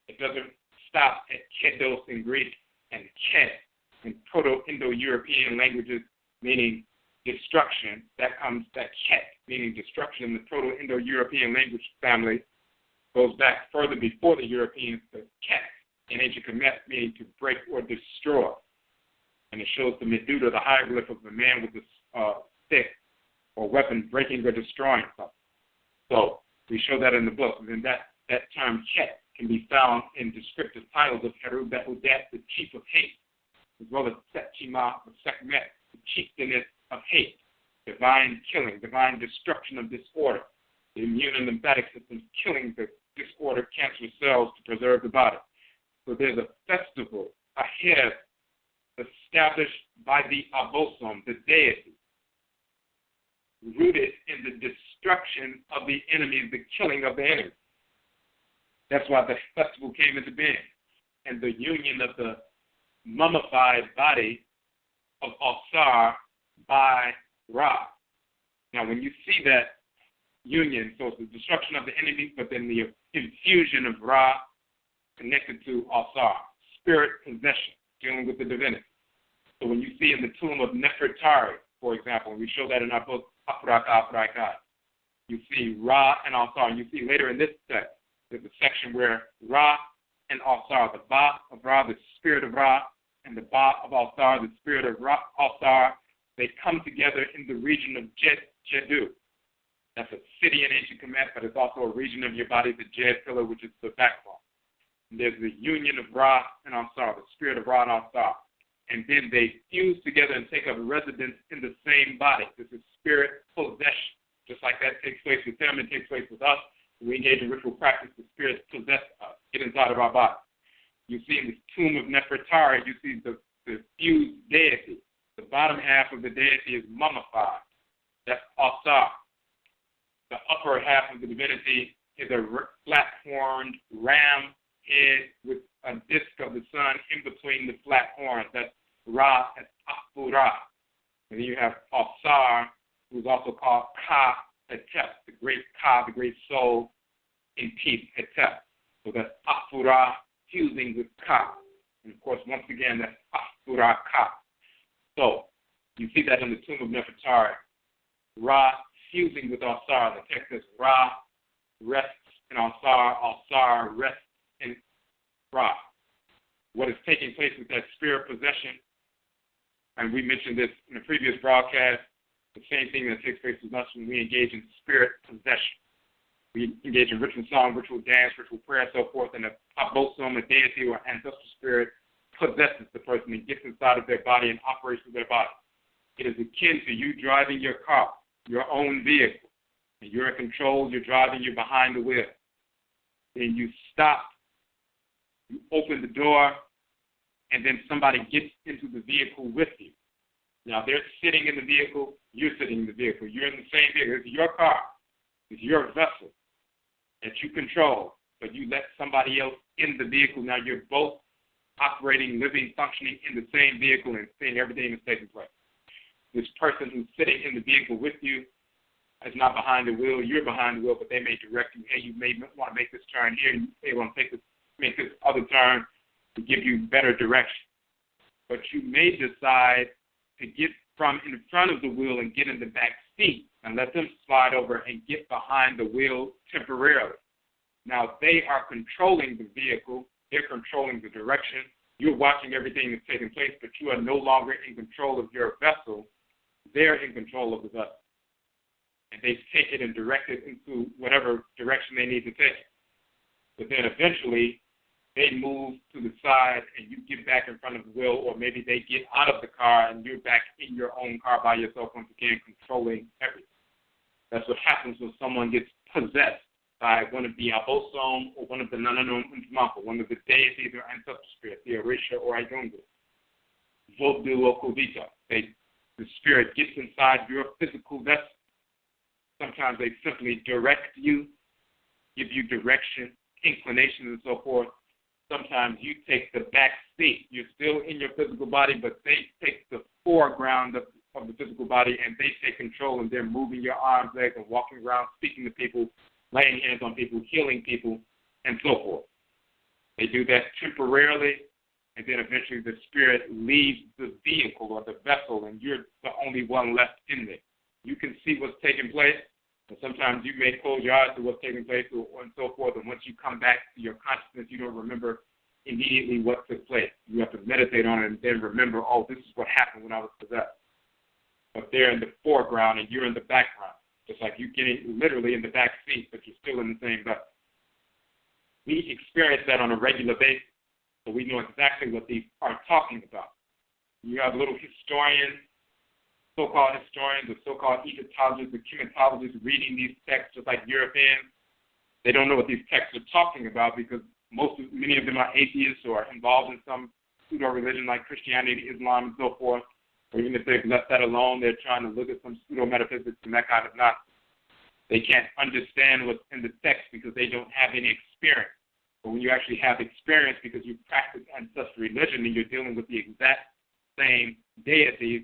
It doesn't stop at kedos in Greek and ket in Proto-Indo-European languages, meaning destruction. That ket, meaning destruction in the Proto-Indo-European language family, goes back further before the Europeans to ket in ancient Kamit, meaning to break or destroy. And it shows the medulla, the hieroglyph of the man with the stick or weapon breaking or destroying something. So we show that in the book. And then that term ket can be found in descriptive titles of Heru Behudet, the chief of hate, as well as Setchima, the Sekhmet, the chieftainess of hate, divine killing, divine destruction of disorder, the immune and lymphatic systems killing the disorder cancerous cells to preserve the body. So there's a festival ahead established by the Abosom, the deity, rooted in the destruction of the enemies, the killing of the enemies. That's why the festival came into being. And the union of the mummified body of Asar by Ra. Now, when you see that union, so it's the destruction of the enemies, but then the infusion of Ra connected to Asar, spirit possession, dealing with the divinity. So when you see in the tomb of Nefertari, for example, and we show that in our book, Afuraitkaitnut, you see Ra and Asar. And you see later in this text, there's a section where Ra and Asar, the Ba of Ra, the spirit of Ra, and the Ba of Asar, the spirit of Ra, Asar, they come together in the region of Jedu. That's a city in ancient Kamit, but it's also a region of your body, the Jed pillar, which is the backbone. And there's the union of Ra and Asar, the spirit of Ra and Asar. And then they fuse together and take up residence in the same body. This is spirit possession. Just like that takes place with them, it takes place with us. We engage in ritual practice, the spirits possess us, get inside of our body. You see in the tomb of Nefertari, you see the fused deity. The bottom half of the deity is mummified. That's Asar. The upper half of the divinity is a flat-horned ram head with a disc of the sun in between the flat horns. That's Ra and Afura. And then you have Asar, who's also called Ka Hetep, the great Ka, the great soul in peace, Hetep. So that's Afura fusing with Ka. And of course, once again, that's Afura Ka. So you see that in the tomb of Nefertari. Ra fusing with Asar. The text says Ra rests in Asar, Asar rests in Ra. What is taking place with that spirit possession, and we mentioned this in a previous broadcast, the same thing that takes place with us when we engage in spirit possession. We engage in ritual song, ritual dance, ritual prayer, and so forth, and a abosom, a deity or ancestral spirit, possesses the person and gets inside of their body and operates through their body. It is akin to you driving your car, your own vehicle, and you're in control, you're driving, you're behind the wheel. Then you stop, you open the door, and then somebody gets into the vehicle with you. Now, they're sitting in the vehicle, you're sitting in the vehicle. You're in the same vehicle. It's your car. It's your vessel that you control, but you let somebody else in the vehicle. Now, you're both operating, living, functioning in the same vehicle and seeing everything that's taking place. This person who's sitting in the vehicle with you is not behind the wheel. You're behind the wheel, but they may direct you. Hey, you may want to make this turn here. You may want to make this other turn to give you better direction. But you may decide to get from in front of the wheel and get in the back seat and let them slide over and get behind the wheel temporarily. Now, they are controlling the vehicle. They're controlling the direction. You're watching everything that's taking place, but you are no longer in control of your vessel. They're in control of the vessel. And they take it and direct it into whatever direction they need to take it. But then eventually, they move to the side and you get back in front of the wheel, or maybe they get out of the car and you're back in your own car by yourself once again, controlling everything. That's what happens when someone gets possessed by one of the abosom or one of the Nananom Unjumako, one of the deities or ancestral spirits, the Orisha or Igungu. Vodu or Kovita. The spirit gets inside your physical vessel. Sometimes they simply direct you, give you direction, inclinations, and so forth. Sometimes you take the back seat. You're still in your physical body, but they take the foreground of the physical body, and they take control, and they're moving your arms, legs, and walking around, speaking to people, laying hands on people, healing people, and so forth. They do that temporarily, and then eventually the spirit leaves the vehicle or the vessel, and you're the only one left in there. You can see what's taking place, and sometimes you may close your eyes to what's taking place and so forth, and once you come back to your consciousness, you don't remember immediately what took place. You have to meditate on it and then remember, oh, this is what happened when I was possessed. But they're in the foreground and you're in the background. Just like you getting literally in the back seat, but you're still in the same vessel. We experience that on a regular basis, so we know exactly what these are talking about. You have little historians, so-called historians or so-called Egyptologists or chematologists reading these texts just like Europeans. They don't know what these texts are talking about because many of them are atheists or involved in some pseudo-religion like Christianity, Islam, and so forth. Or even if they've left that alone, they're trying to look at some pseudo-metaphysics and that kind of nonsense. They can't understand what's in the text because they don't have any experience. But when you actually have experience because you practice ancestral religion and you're dealing with the exact same deities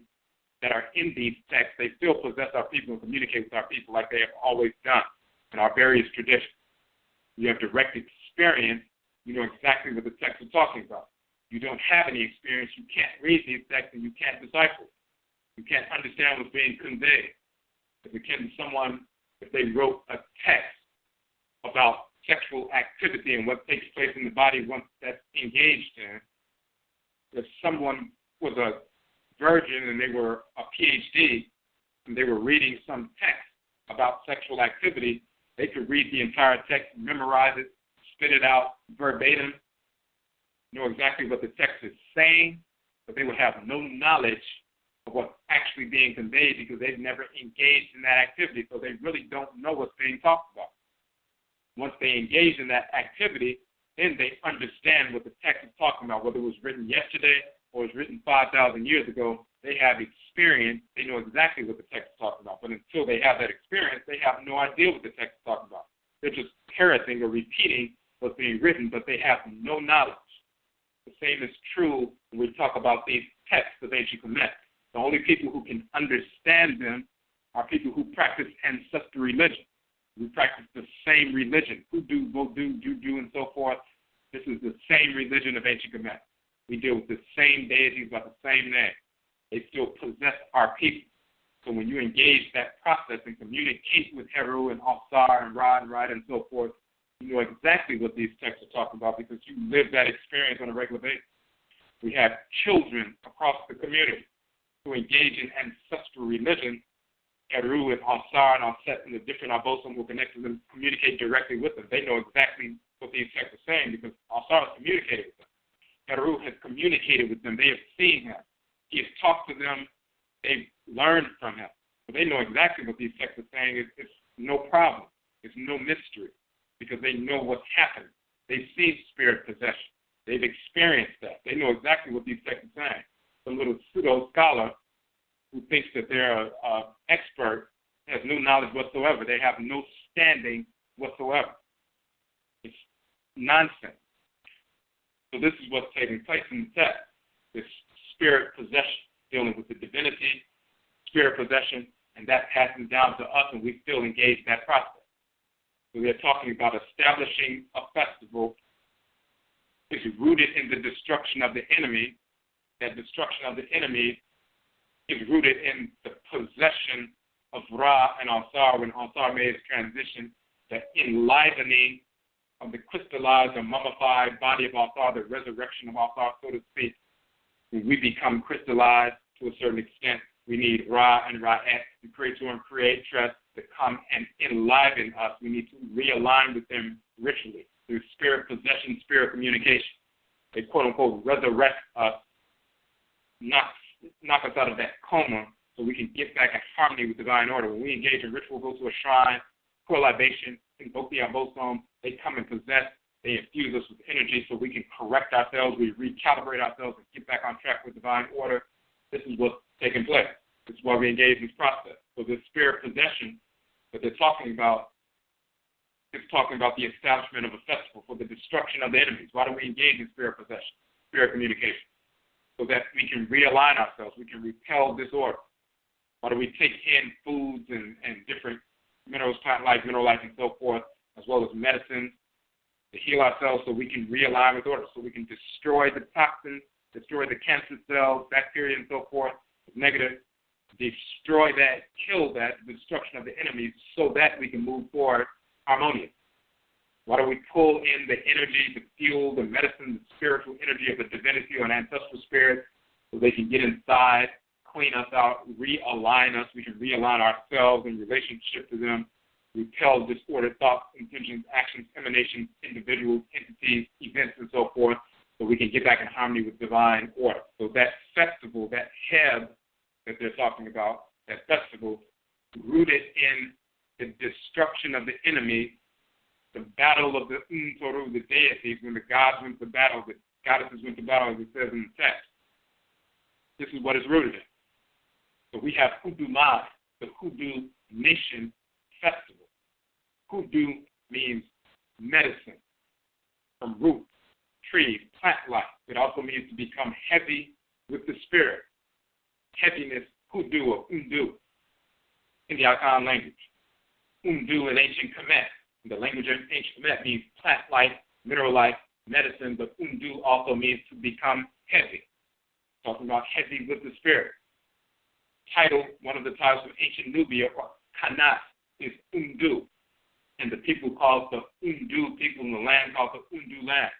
that are in these texts, they still possess our people and communicate with our people like they have always done in our various traditions. You have direct experience. You know exactly what the texts are talking about. You don't have any experience. You can't read these texts and you can't decipher. You can't understand what's being conveyed. It's akin to someone, if they wrote a text about sexual activity and what takes place in the body once that's engaged in, if someone was a virgin and they were a PhD and they were reading some text about sexual activity, they could read the entire text, memorize it, spit it out verbatim, know exactly what the text is saying, but they would have no knowledge of what's actually being conveyed because they've never engaged in that activity, so they really don't know what's being talked about. Once they engage in that activity, then they understand what the text is talking about, whether it was written yesterday or it was written 5,000 years ago. They have experience. They know exactly what the text is talking about. But until they have that experience, they have no idea what the text is talking about. They're just parroting or repeating what's being written, but they have no knowledge. The same is true when we talk about these texts of ancient Kamit. The only people who can understand them are people who practice ancestral religion. We practice the same religion, Hoodoo, Voodoo, Juju, and so forth. This is the same religion of ancient Kamit. We deal with the same deities by the same name. They still possess our people. So when you engage that process and communicate with Heru and Alsar and Ra and Ride and so forth, You know exactly what these texts are talking about because you live that experience on a regular basis. We have children across the community who engage in ancestral religion. Eru and Ansar and Aset and the different Abosom will connect to them, communicate directly with them. They know exactly what these texts are saying because Ansar has communicated with them. Eru has communicated with them. They have seen him. He has talked to them. They've learned from him. So they know exactly what these texts are saying. It's no problem. It's no mystery because they know what's happened. They've seen spirit possession. They've experienced that. They know exactly what these texts are saying. The little pseudo scholar who thinks that they're an expert has no knowledge whatsoever. They have no standing whatsoever. It's nonsense. So this is what's taking place in the text. This spirit possession, dealing with the divinity, spirit possession, and that passes down to us, and we still engage in that process. So they're talking about establishing a festival. It's rooted in the destruction of the enemy. That destruction of the enemy is rooted in the possession of Ra and Ansar when Ansar made his transition, the enlivening of the crystallized or mummified body of Ansar, the resurrection of Ansar, so to speak. When we become crystallized to a certain extent, we need Ra and Ra'et, the creator and creatress, to come and enliven us. We need to realign with them ritually through spirit possession, spirit communication. They quote-unquote resurrect us, knock us out of that coma so we can get back in harmony with divine order. When we engage in ritual, go to a shrine, pour libation, invoke the Abosom, they come and possess, they infuse us with energy so we can correct ourselves, we recalibrate ourselves and get back on track with divine order. This is what's taking place. This is why we engage in this process. So this spirit possession that they're talking about is talking about the establishment of a festival for the destruction of the enemies. Why do we engage in spirit possession, spirit communication? So that we can realign ourselves, we can repel disorder. Why do we take in foods and different minerals, plant life, mineral life, and so forth, as well as medicines to heal ourselves so we can realign with order, so we can destroy the toxins, destroy the cancer cells, bacteria, and so forth, negative, destroy that, kill that, the destruction of the enemies, so that we can move forward harmonious. Why do we pull in the energy, the fuel, the medicine, the spiritual energy of the divinity or an ancestral spirit so they can get inside, clean us out, realign us. We can realign ourselves in relationship to them, repel disordered thoughts, intentions, actions, emanations, individuals, entities, events, and so forth, so we can get back in harmony with divine order. So that festival, that HEB that they're talking about, that festival, rooted in the destruction of the enemy, the battle of the Toru, the deities, when the gods went to battle, the goddesses went to battle, as it says in the text. This is what is rooted in. So we have Hoodoo Mayn, the Hoodoo Nation Festival. Hoodoo means medicine from roots, trees, plant life. It also means to become heavy with the spirit. Heaviness, Hoodoo or Undu in the Akan language. Undu in ancient Kamit. The language of ancient Kemet means plant life, mineral life, medicine, but Undu also means to become heavy. Talking about heavy with the spirit. Title, one of the titles of ancient Nubia, or Khanit, is Undu. And the people called the Undu people in the land called the Undu land.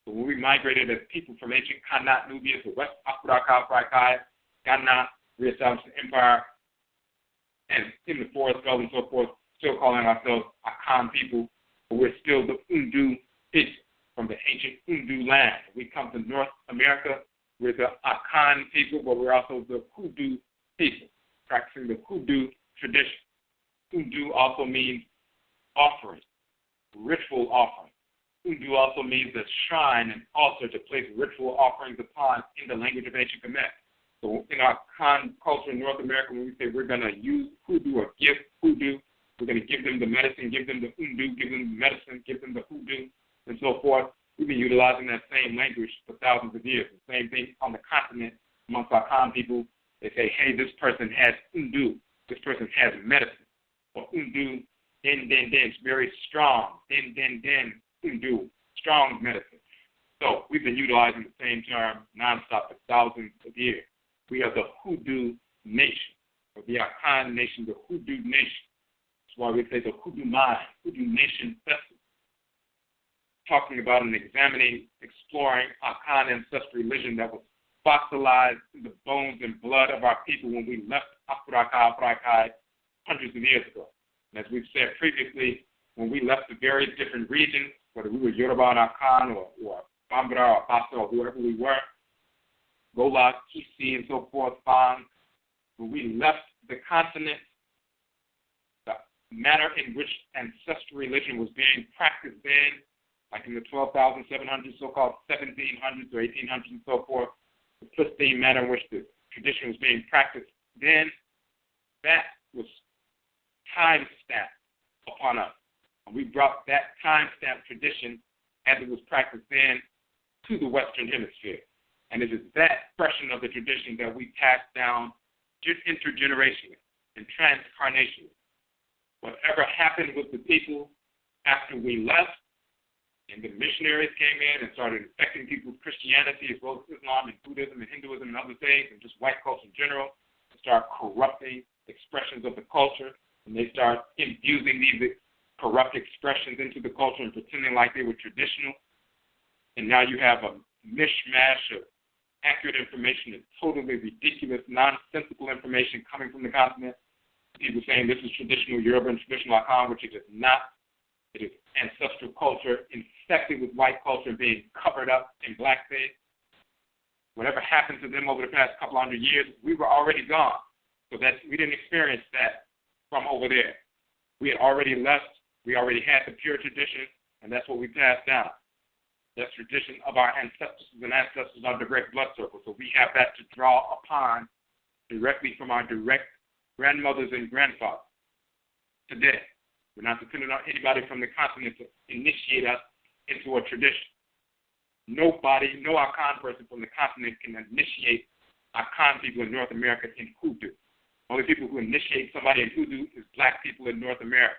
So when we migrated as people from ancient Khanit, Nubia to West Afurakanu, Ghana, reestablished the empire, and in the forest belt and so forth, still calling ourselves Akan people, but we're still the Undu people from the ancient Undu land. We come to North America, we're the Akan people, but we're also the Hoodoo people, practicing the Hoodoo tradition. Undu also means offering, ritual offering. Undu also means a shrine and altar to place ritual offerings upon in the language of ancient Kemet. So in our Khan culture in North America, when we say we're going to use hoodoo or give hoodoo, we're going to give them the medicine, give them the undu, give them the medicine, give them the hoodoo, and so forth. We've been utilizing that same language for thousands of years. The same thing on the continent amongst our Khan people. They say, hey, this person has undu. This person has medicine. Or undu, den, it's very strong. Den, undu, strong medicine. So we've been utilizing the same term nonstop for thousands of years. We are the Hoodoo Nation, or the Akan Nation, the Hoodoo Nation. That's why we say the Hoodoo Mayn, Hoodoo Nation Festival. talking about and examining, exploring Akan ancestral religion that was fossilized in the bones and blood of our people when we left Afuraitkaitnut hundreds of years ago. And as we've said previously, when we left the various different regions, whether we were Yoruba and Akan or Bambara or Bassa or whoever we were, Gola, Kwesi, and so forth, Fang, when we left the continent, the manner in which ancestral religion was being practiced then, like in the 12,700s, so-called 1700s or 1800s and so forth, the pristine manner in which the tradition was being practiced then, that was time-stamped upon us. And we brought that time-stamped tradition as it was practiced then to the Western Hemisphere. And it is that expression of the tradition that we pass down intergenerationally and transcarnationally. Whatever happened with the people after we left, and the missionaries came in and started infecting people with Christianity as well as Islam and Buddhism and Hinduism and other things, and just white culture in general, to start corrupting expressions of the culture, and they start infusing these corrupt expressions into the culture and pretending like they were traditional. And now you have a mishmash of accurate information and totally ridiculous, nonsensical information coming from the continent. People saying this is traditional Yoruba and traditional Akhan, which it is not. It is ancestral culture infected with white culture being covered up in blackface. Whatever happened to them over the past couple hundred years, we were already gone. So that we didn't experience that from over there. We had already left. We already had the pure tradition, and that's what we passed down. That's tradition of our ancestors and ancestors on direct blood circle. So we have that to draw upon directly from our direct grandmothers and grandfathers today. We're not dependent on anybody from the continent to initiate us into a tradition. Nobody, no Akan person from the continent can initiate Akan people in North America in hoodoo. Only people who initiate somebody in hoodoo is black people in North America.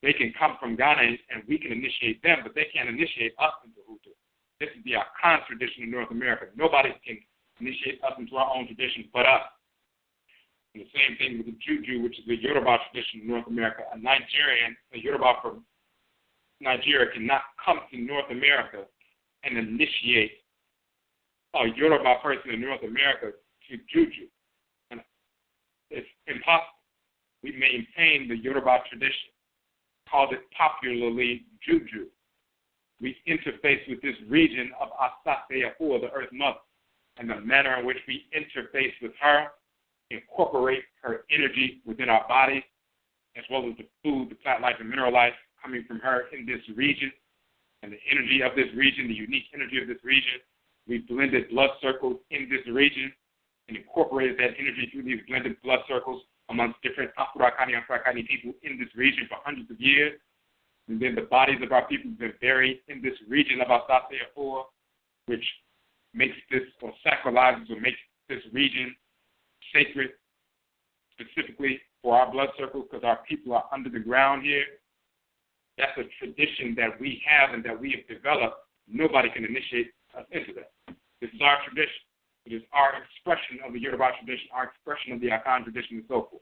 They can come from Ghana and we can initiate them, but they can't initiate us into hoodoo. This is the Akan tradition in North America. Nobody can initiate us into our own tradition but us. And the same thing with the Juju, which is the Yoruba tradition in North America. A Yoruba from Nigeria cannot come to North America and initiate a Yoruba person in North America to Juju. And it's impossible. We maintain the Yoruba tradition, called it popularly Juju. We interface with this region of Asase Afua, the Earth Mother, and the manner in which we interface with her, incorporate her energy within our bodies, as well as the food, the plant life, and mineral life coming from her in this region, and the energy of this region, the unique energy of this region. We blended blood circles in this region and incorporated that energy through these blended blood circles amongst different Afurakanu and Afuraitkaitnut people in this region for hundreds of years. And then the bodies of our people have been buried in this region of Asase Afua, which makes this, or sacralizes, or makes this region sacred specifically for our blood circles because our people are under the ground here. That's a tradition that we have and that we have developed. Nobody can initiate us into that. This is our tradition. It is our expression of the Yoruba tradition, our expression of the Akan tradition, and so forth.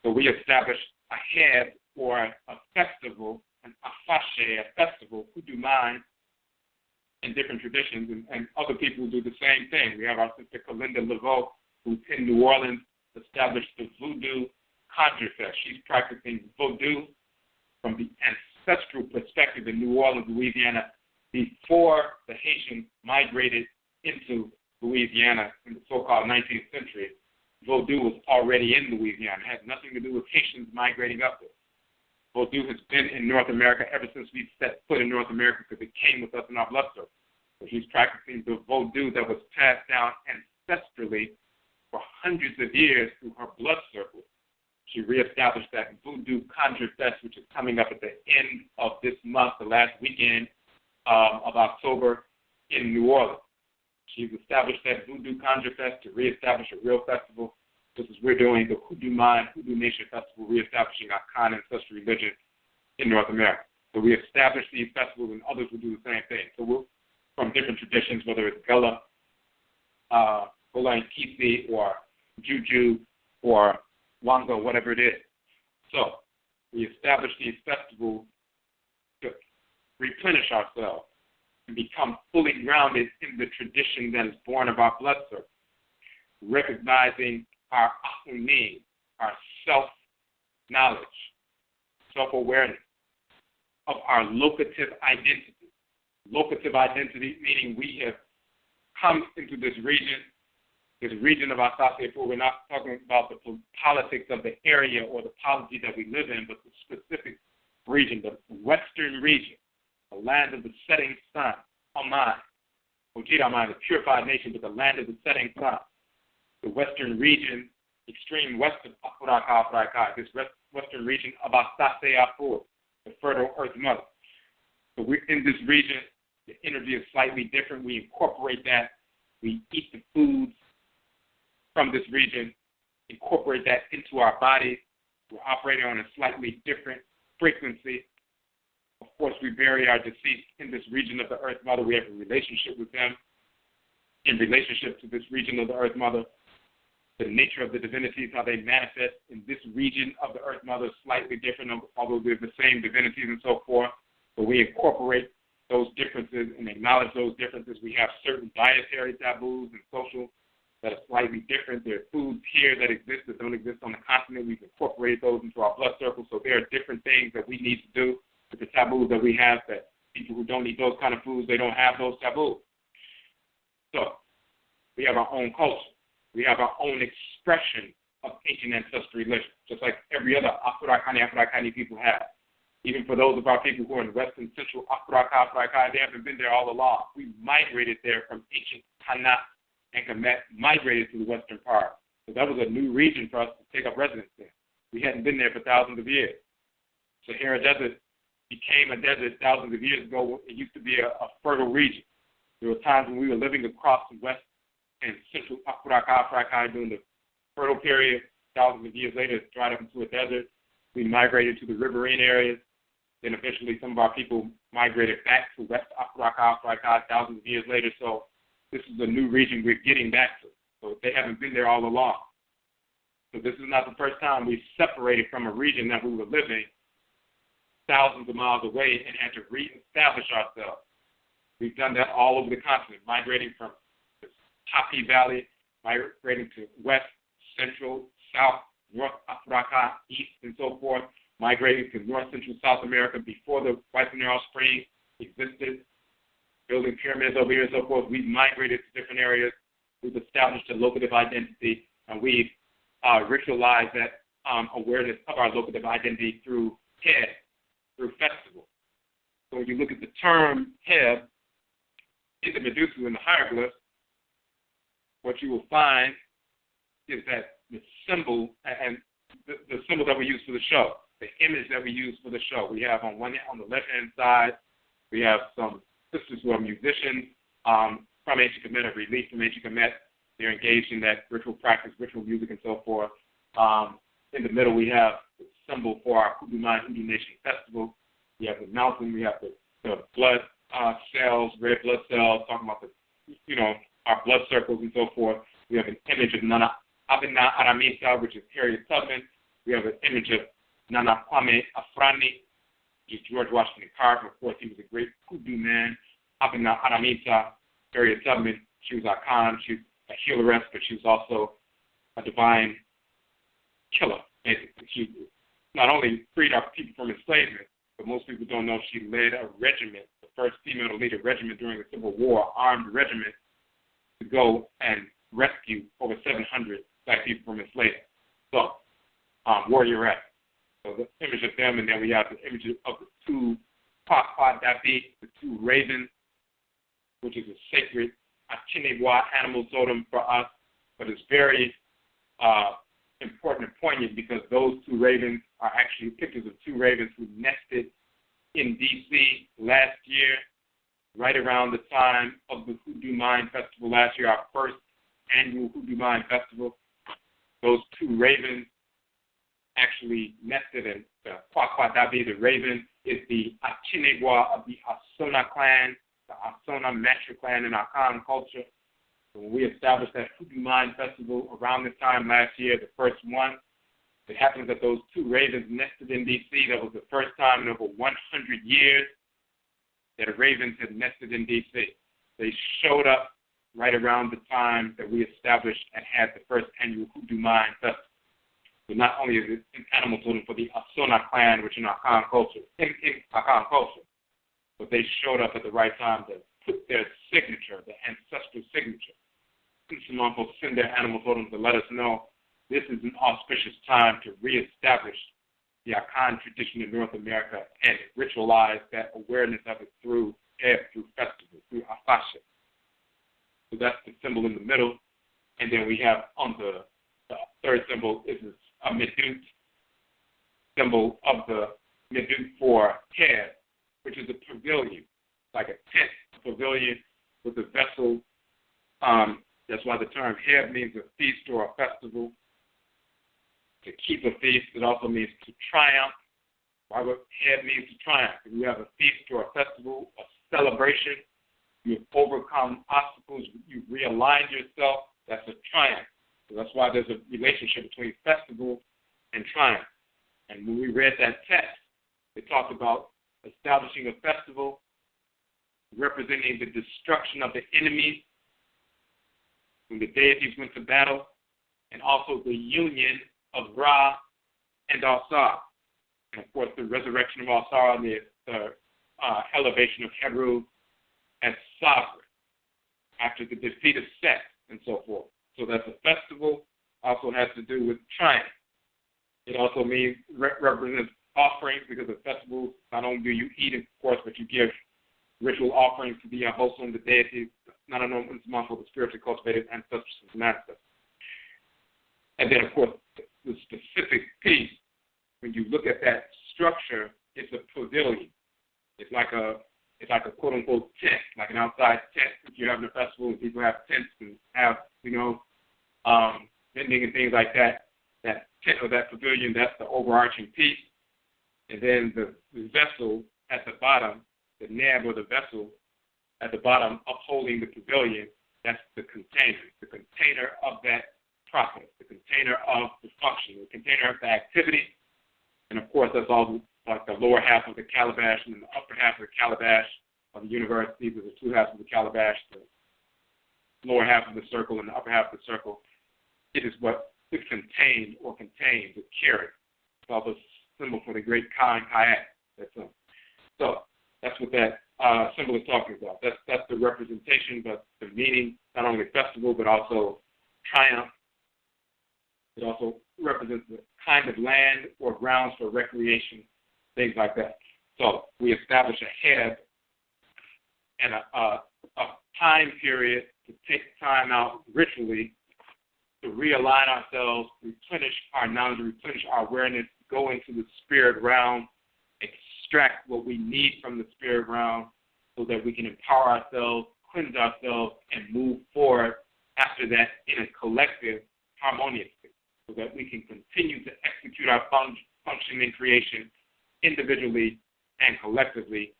So we established a HEB, or a festival, an Afashe, a festival, HOODOO MAYN, in different traditions, and other people do the same thing. We have our sister Kalinda Laveau, who's in New Orleans, established the Voodoo Conjure Fest. She's practicing voodoo from the ancestral perspective in New Orleans, Louisiana, before the Haitians migrated into Louisiana in the so-called 19th century. Voodoo was already in Louisiana. It had nothing to do with Haitians migrating up there. Voodoo has been in North America ever since we set foot in North America because it came with us in our blood circle. So she's practicing the voodoo that was passed down ancestrally for hundreds of years through her blood circle. She reestablished that Voodoo Conjure Fest, which is coming up at the end of this month, the last weekend of October in New Orleans. She's established that Voodoo Conjure Fest to reestablish a real festival. Just as we're doing the HOODOO MAYN, Hoodoo Nation Festival, reestablishing our Akan ancestral religion in North America. So we established these festivals, and others will do the same thing. So we're from different traditions, whether it's Gullah, and Kwesi, or Juju, or Wanga, whatever it is. So we established these festivals to replenish ourselves and become fully grounded in the tradition that is born of our blood circle, recognizing our Aakhuamuman, our self-knowledge, self-awareness of our locative identity. Locative identity meaning we have come into this region of Asase-Fu. We're not talking about the politics of the area or the polity that we live in, but the specific region, the western region, the land of the setting sun, Oman, Odwiraman, the purified nation, but the land of the setting sun. The western region, extreme west of Afuraitkaitnut, this western region of Asase-Fu, the fertile earth mother. So we're in this region. The energy is slightly different. We incorporate that. We eat the foods from this region, incorporate that into our bodies. We're operating on a slightly different frequency. Of course, we bury our deceased in this region of the Earth Mother. We have a relationship with them. In relationship to this region of the Earth Mother, the nature of the divinities, how they manifest in this region of the Earth Mother is slightly different, although they're the same divinities and so forth. But we incorporate those differences and acknowledge those differences. We have certain dietary taboos and social that are slightly different. There are foods here that exist that don't exist on the continent. We've incorporated those into our blood circle. So there are different things that we need to do with the taboos that we have that people who don't eat those kind of foods, they don't have those taboos. So we have our own culture. We have our own expression of ancient ancestral religion, just like every other Afuraitkaitnut people have. Even for those of our people who are in western central Afuraitkaitnut, they haven't been there all along. We migrated there from ancient Khanit and Kamit, migrated to the western part. So that was a new region for us to take up residence in. We hadn't been there for thousands of years. Sahara Desert became a desert thousands of years ago. It used to be a fertile region. There were times when we were living across the west and central Afuraitkaitnut during the fertile period. Thousands of years later, it dried up into a desert. We migrated to the riverine areas. Then eventually some of our people migrated back to West Afuraitkaitnut thousands of years later. So this is a new region we're getting back to. So they haven't been there all along. So this is not the first time we've separated from a region that we were living thousands of miles away and had to reestablish ourselves. We've done that all over the continent, migrating from the Atifi Valley, migrating to west, central, south, north Africa, east, and so forth, migrating to north, central, South America before the White Mineral Spring existed, building pyramids over here and so forth. We've migrated to different areas. We've established a locative identity, and we've ritualized that awareness of our locative identity through HEB, through festivals. So when you look at the term HEB in the Medusa and the hieroglyphs, what you will find is that the symbol and the symbol that we use for the show, the image that we use for the show. We have on the left-hand side, we have some sisters who are musicians from ancient Kamit, released from ancient Kamit. They're engaged in that ritual practice, ritual music, and so forth. In the middle, we have the symbol for our HOODOO MAYN Hoodoo Nation Festival. We have the mountain. We have the blood cells, red blood cells, talking about our blood circles and so forth. We have an image of Nana Abina Aramisa, which is Harriet Tubman. We have an image of Nana Kwame Afrani, which is George Washington Carver. Of course, he was a great hoodoo man. Abina Aramisa, Harriet Tubman, she was Akan. She was a healeress, but she was also a divine killer, basically. She not only freed our people from enslavement, but most people don't know she led a regiment, the first female to lead a regiment during the Civil War, armed regiment, to go and rescue over 700 black people from enslavement. So, warriorette. So the image of them, and then we have the image of the two Dabi, the two ravens, which is a sacred EGUA animal totem for us, but it's very important and poignant because those two ravens are actually pictures of two ravens who nested in D.C. last year, right around the time of the Hoodoo Mayn Festival last year, our first annual Hoodoo Mayn Festival. Those two ravens actually nested, and the Dabi, the raven, is the EGUA of the Asona clan, the Asona Mantra clan in Akan culture. So when we established that Hoodoo Mayn Festival around this time last year, the first one, it happens that those two ravens nested in D.C. That was the first time in over 100 years that ravens had nested in D.C. They showed up right around the time that we established and had the first annual HOODOO MAYN Festival. So not only is it an animal totem for the Asuna clan, which in Akhan culture, but they showed up at the right time to put their signature, their ancestral signature. Some folks send their animal totems to let us know this is an auspicious time to reestablish the Akan tradition in North America and ritualize that awareness of it through HEB, through festivals, through Afasha. So that's the symbol in the middle. And then we have on the third symbol is a medut, symbol of the medut for HEB, which is a pavilion, like a tent, a pavilion with a vessel. That's why the term HEB means a feast or a festival. To keep a feast, it also means to triumph. Why would HEB means to triumph? If you have a feast or a festival, a celebration, you've overcome obstacles, you've realigned yourself, that's a triumph. So that's why there's a relationship between festival and triumph. And when we read that text, it talked about establishing a festival representing the destruction of the enemies when the deities went to battle, and also the union of Ra and Asar. And, of course, the resurrection of Asar and the elevation of Heru as sovereign after the defeat of Set and so forth. So that's a festival, also has to do with triumph. It also means represents offerings, because of festivals, not only do you eat, of course, but you give ritual offerings to the Abosom, the deities, not only for the spiritually cultivated ancestors and masters. And then, of course, the specific piece, when you look at that structure, it's a pavilion. It's like a quote unquote tent, like an outside tent. If you're having a festival and people have tents and have, vending and things like that, that tent or that pavilion, that's the overarching piece. And then the vessel at the bottom, the nab or the vessel at the bottom upholding the pavilion, that's the container of that process, the container of the function, the container of the activity. And of course, that's all like the lower half of the calabash and the upper half of the calabash of the universe. These are the two halves of the calabash, the lower half of the circle and the upper half of the circle. It is what is contained or contains, it carries. It's also a symbol for the great Khan kayak. So that's what that symbol is talking about. That's the representation, but the meaning, not only festival, but also triumph. It also represents the kind of land or grounds for recreation, things like that. So we establish a HEB and a time period to take time out ritually to realign ourselves, replenish our knowledge, replenish our awareness, go into the spirit realm, extract what we need from the spirit realm so that we can empower ourselves, cleanse ourselves, and move forward after that in a collective, harmoniously, so that we can continue to execute our function in creation individually and collectively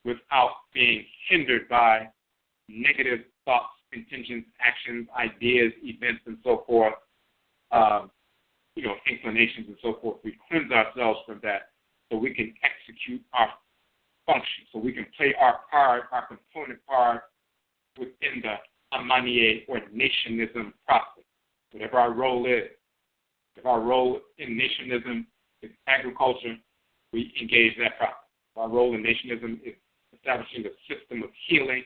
without being hindered by negative thoughts, intentions, actions, ideas, events, and so forth, inclinations and so forth. We cleanse ourselves from that so we can execute our function, so we can play our part, our component part within the Amaniye or nationism process. Whatever our role is, if our role in nationism is agriculture, we engage that process. If our role in nationism is establishing a system of healing,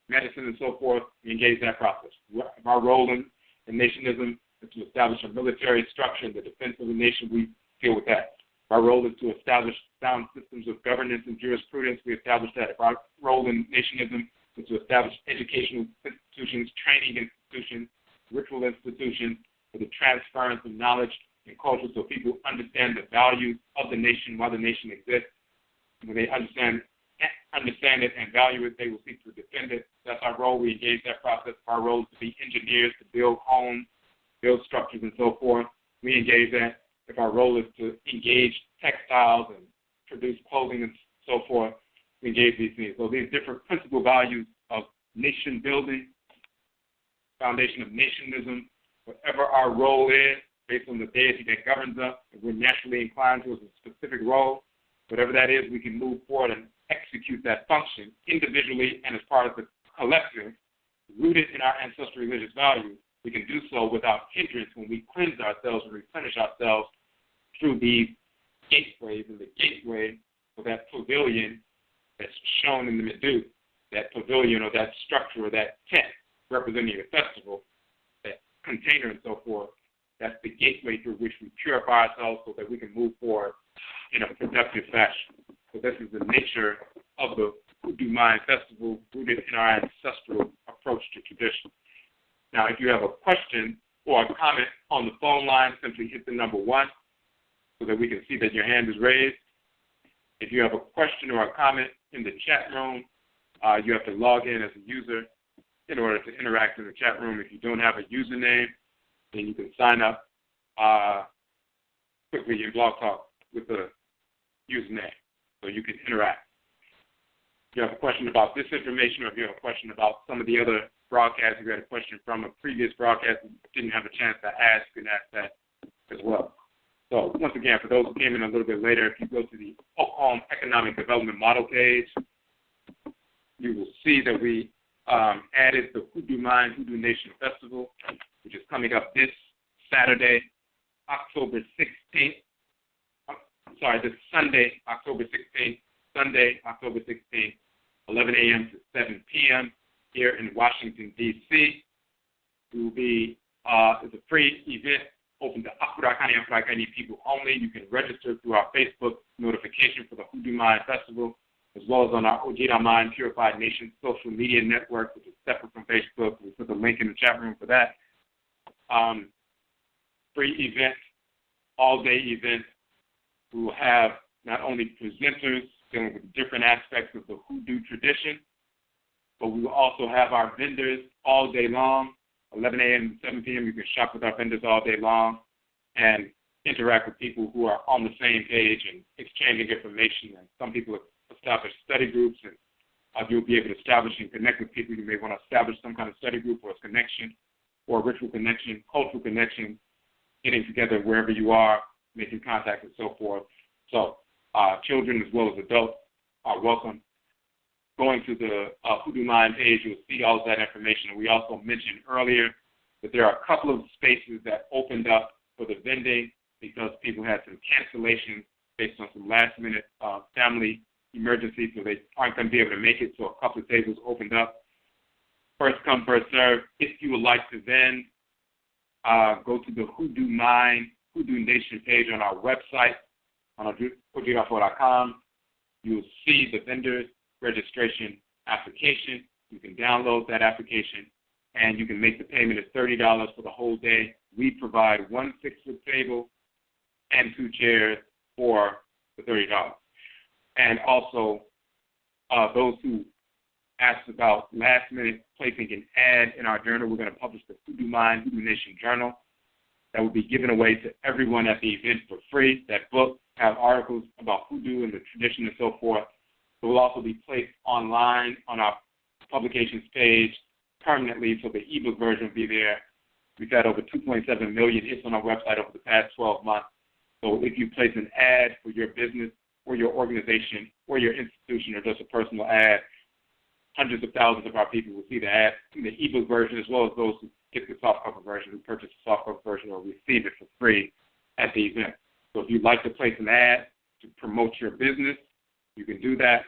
medicine, and so forth, we engage that process. If our role in nationism is to establish a military structure in the defense of the nation, we deal with that. If our role is to establish sound systems of governance and jurisprudence, we establish that. If our role in nationism is to establish educational institutions, training institutions, ritual institutions for the transference of knowledge and culture so people understand the values of the nation, why the nation exists. When they understand it and value it, they will seek to defend it. That's our role. We engage that process. Our role is to be engineers, to build homes, build structures, and so forth. We engage that. If our role is to engage textiles and produce clothing and so forth, we engage these things. So these different principal values of nation building, foundation of nationism, whatever our role is, based on the deity that governs us, if we're naturally inclined towards a specific role, whatever that is, we can move forward and execute that function individually and as part of the collective, rooted in our ancestral religious values, we can do so without hindrance when we cleanse ourselves and replenish ourselves through these gateways. And the gateway of that pavilion that's shown in the Midu, that pavilion or that structure or that tent representing the festival, that container and so forth, that's the gateway through which we purify ourselves so that we can move forward in a productive fashion. So this is the nature of the HOODOO MAYN Festival, rooted in our ancestral approach to tradition. Now, if you have a question or a comment on the phone line, simply hit the number 1 so that we can see that your hand is raised. If you have a question or a comment in the chat room, you have to log in as a user in order to interact in the chat room. If you don't have a username, then you can sign up quickly in Blog Talk with the username so you can interact. If you have a question about this information, or if you have a question about some of the other broadcasts, if you had a question from a previous broadcast and didn't have a chance to ask, you can ask that as well. So once again, for those who came in a little bit later, if you go to the Akhan Economic Development Model page, you will see that we added the Hoodoo MAYN Hoodoo Nation Festival, which is coming up this Saturday, October 16th. This Sunday, October 16th. Sunday, October 16th, 11 a.m. to 7 p.m. here in Washington, D.C. It will be it's a free event open to Afurakanu and Afuraitkaitnut people only. You can register through our Facebook notification for the Hoodoo MAYN Festival, as well as on our Odwiraman Purified Nation social media network, which is separate from Facebook. We put the link in the chat room for that. Free event, all-day event. We will have not only presenters dealing with different aspects of the hoodoo tradition, but we will also have our vendors all day long, 11 a.m. to 7 p.m. You can shop with our vendors all day long and interact with people who are on the same page and exchanging information. And some people have established study groups, and you'll be able to establish and connect with people. You may want to establish some kind of study group or a connection or a ritual connection, cultural connection, getting together wherever you are, making contact and so forth. So children as well as adults are welcome. Going to the Hoodoo MAYN page, you'll see all of that information. We also mentioned earlier that there are a couple of spaces that opened up for the vending because people had some cancellations based on some last-minute family emergencies, so they aren't going to be able to make it, so a couple of tables opened up. First come, first serve. If you would like to vend, go to the Hoodoo MAYN, Hoodoo Nation page on our website, on Odwirafo.com. You'll see the vendors registration application. You can download that application, and you can make the payment of $30 for the whole day. We provide 1 6-foot table and 2 chairs for the $30. And also, those who asked about last minute placing an ad in our journal, we're going to publish the Hoodoo MAYN Hoodoo Nation Journal that will be given away to everyone at the event for free. That book has articles about hoodoo and the tradition and so forth. It will also be placed online on our publications page permanently, so the ebook version will be there. We've had over 2.7 million hits on our website over the past 12 months. So if you place an ad for your business or your organization or your institution or just a personal ad, hundreds of thousands of our people will see the ad in the ebook version, as well as those who get the softcover version, who purchase the softcover version or receive it for free at the event. So if you'd like to place an ad to promote your business, you can do that.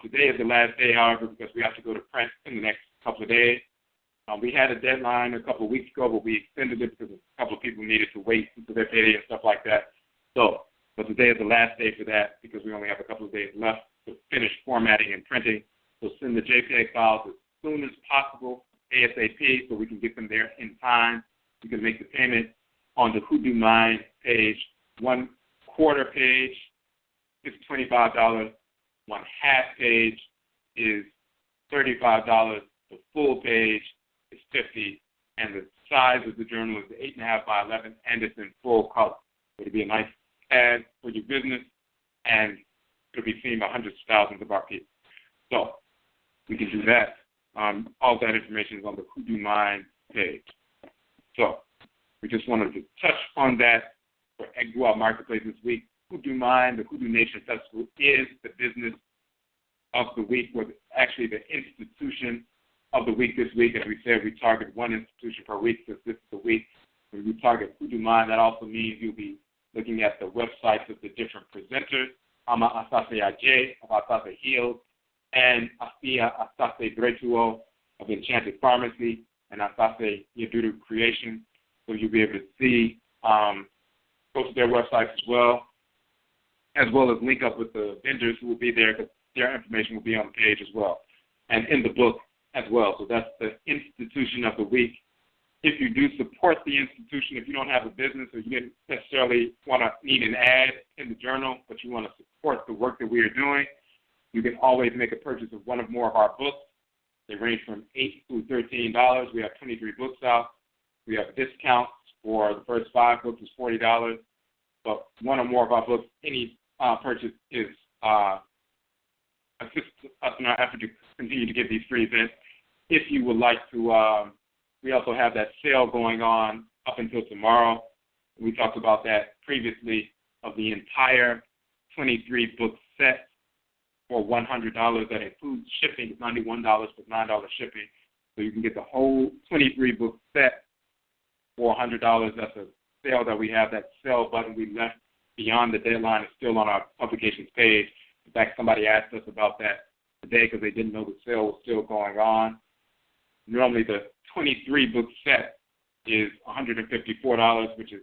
Today is the last day, however, because we have to go to print in the next couple of days. We had a deadline a couple of weeks ago, but we extended it because a couple of people needed to wait until their payday and stuff like that. But today is the last day for that because we only have a couple of days left to finish formatting and printing. So send the JPEG files as soon as possible, ASAP, so we can get them there in time. You can make the payment on the Hoodoo MAYN page. 1/4 page is $25. 1/2 page is $35. The full page is $50, and the size of the journal is 8.5 by 11, and it's in full color. It'll be a nice ad for your business, and it'll be seen by hundreds of thousands of our people. So we can do that. All that information is on the Hoodoo MAYN page. So we just wanted to touch on that for EGUA Marketplace this week. Hoodoo MAYN, the Hoodoo Nation Festival, is the business of the week was actually the institution of the week this week. As we said, we target one institution per week since this is the week. When we target HOODOO MAYN, that also means you'll be looking at the websites of the different presenters, Ama Asase Ajay of Asase Heals, and Afia Asase Bretuo of Enchanted Pharmacy, and Asase Yadudu Creation. So you'll be able to see both of their websites as well as link up with the vendors who will be there, because their information will be on the page as well, and in the book as well. So that's the institution of the week. If you do support the institution, if you don't have a business or you didn't necessarily need an ad in the journal, but you want to support the work that we are doing, you can always make a purchase of one or more of our books. They range from $8 to $13. We have 23 books out. We have discounts for the first 5 books is $40. But one or more of our books, any purchase is assists us in our effort to continue to give these free events. If you would like to, we also have that sale going on up until tomorrow. We talked about that previously, of the entire 23-book set for $100. That includes shipping, $91 with $9 shipping. So you can get the whole 23-book set for $100. That's a sale that we have. That sale button we left beyond the deadline is still on our publications page. In fact, somebody asked us about that today because they didn't know the sale was still going on. Normally the 23-book set is $154, which is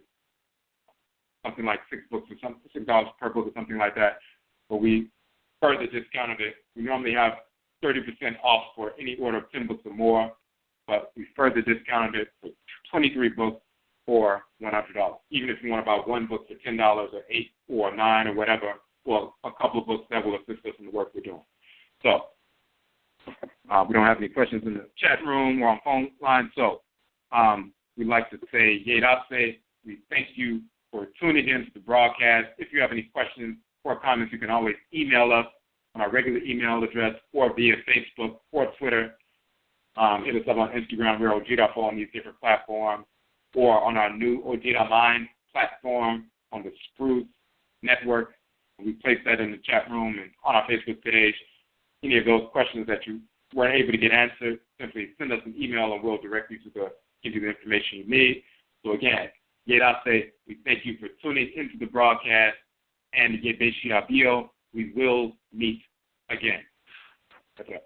something like $6 per book or something like that. But we further discounted it. We normally have 30% off for any order of 10 books or more, but we further discounted it for 23 books for $100. Even if you want to buy one book for $10 or $8 or $9 or whatever, well, a couple of books that will assist us in the work we're doing. So we don't have any questions in the chat room or on phone line. So we'd like to say, Yedase, we thank you for tuning in to the broadcast. If you have any questions or comments, you can always email us on our regular email address or via Facebook or Twitter. Hit us up on Instagram. We're Odwirafo on these different platforms, or on our new Odwiraman platform on the Spruce Network. We place that in the chat room and on our Facebook page. Any of those questions that you weren't able to get answered, simply send us an email and we'll direct you to give you the information you need. So again, Yedase, we thank you for tuning into the broadcast, and we will meet again. That's it.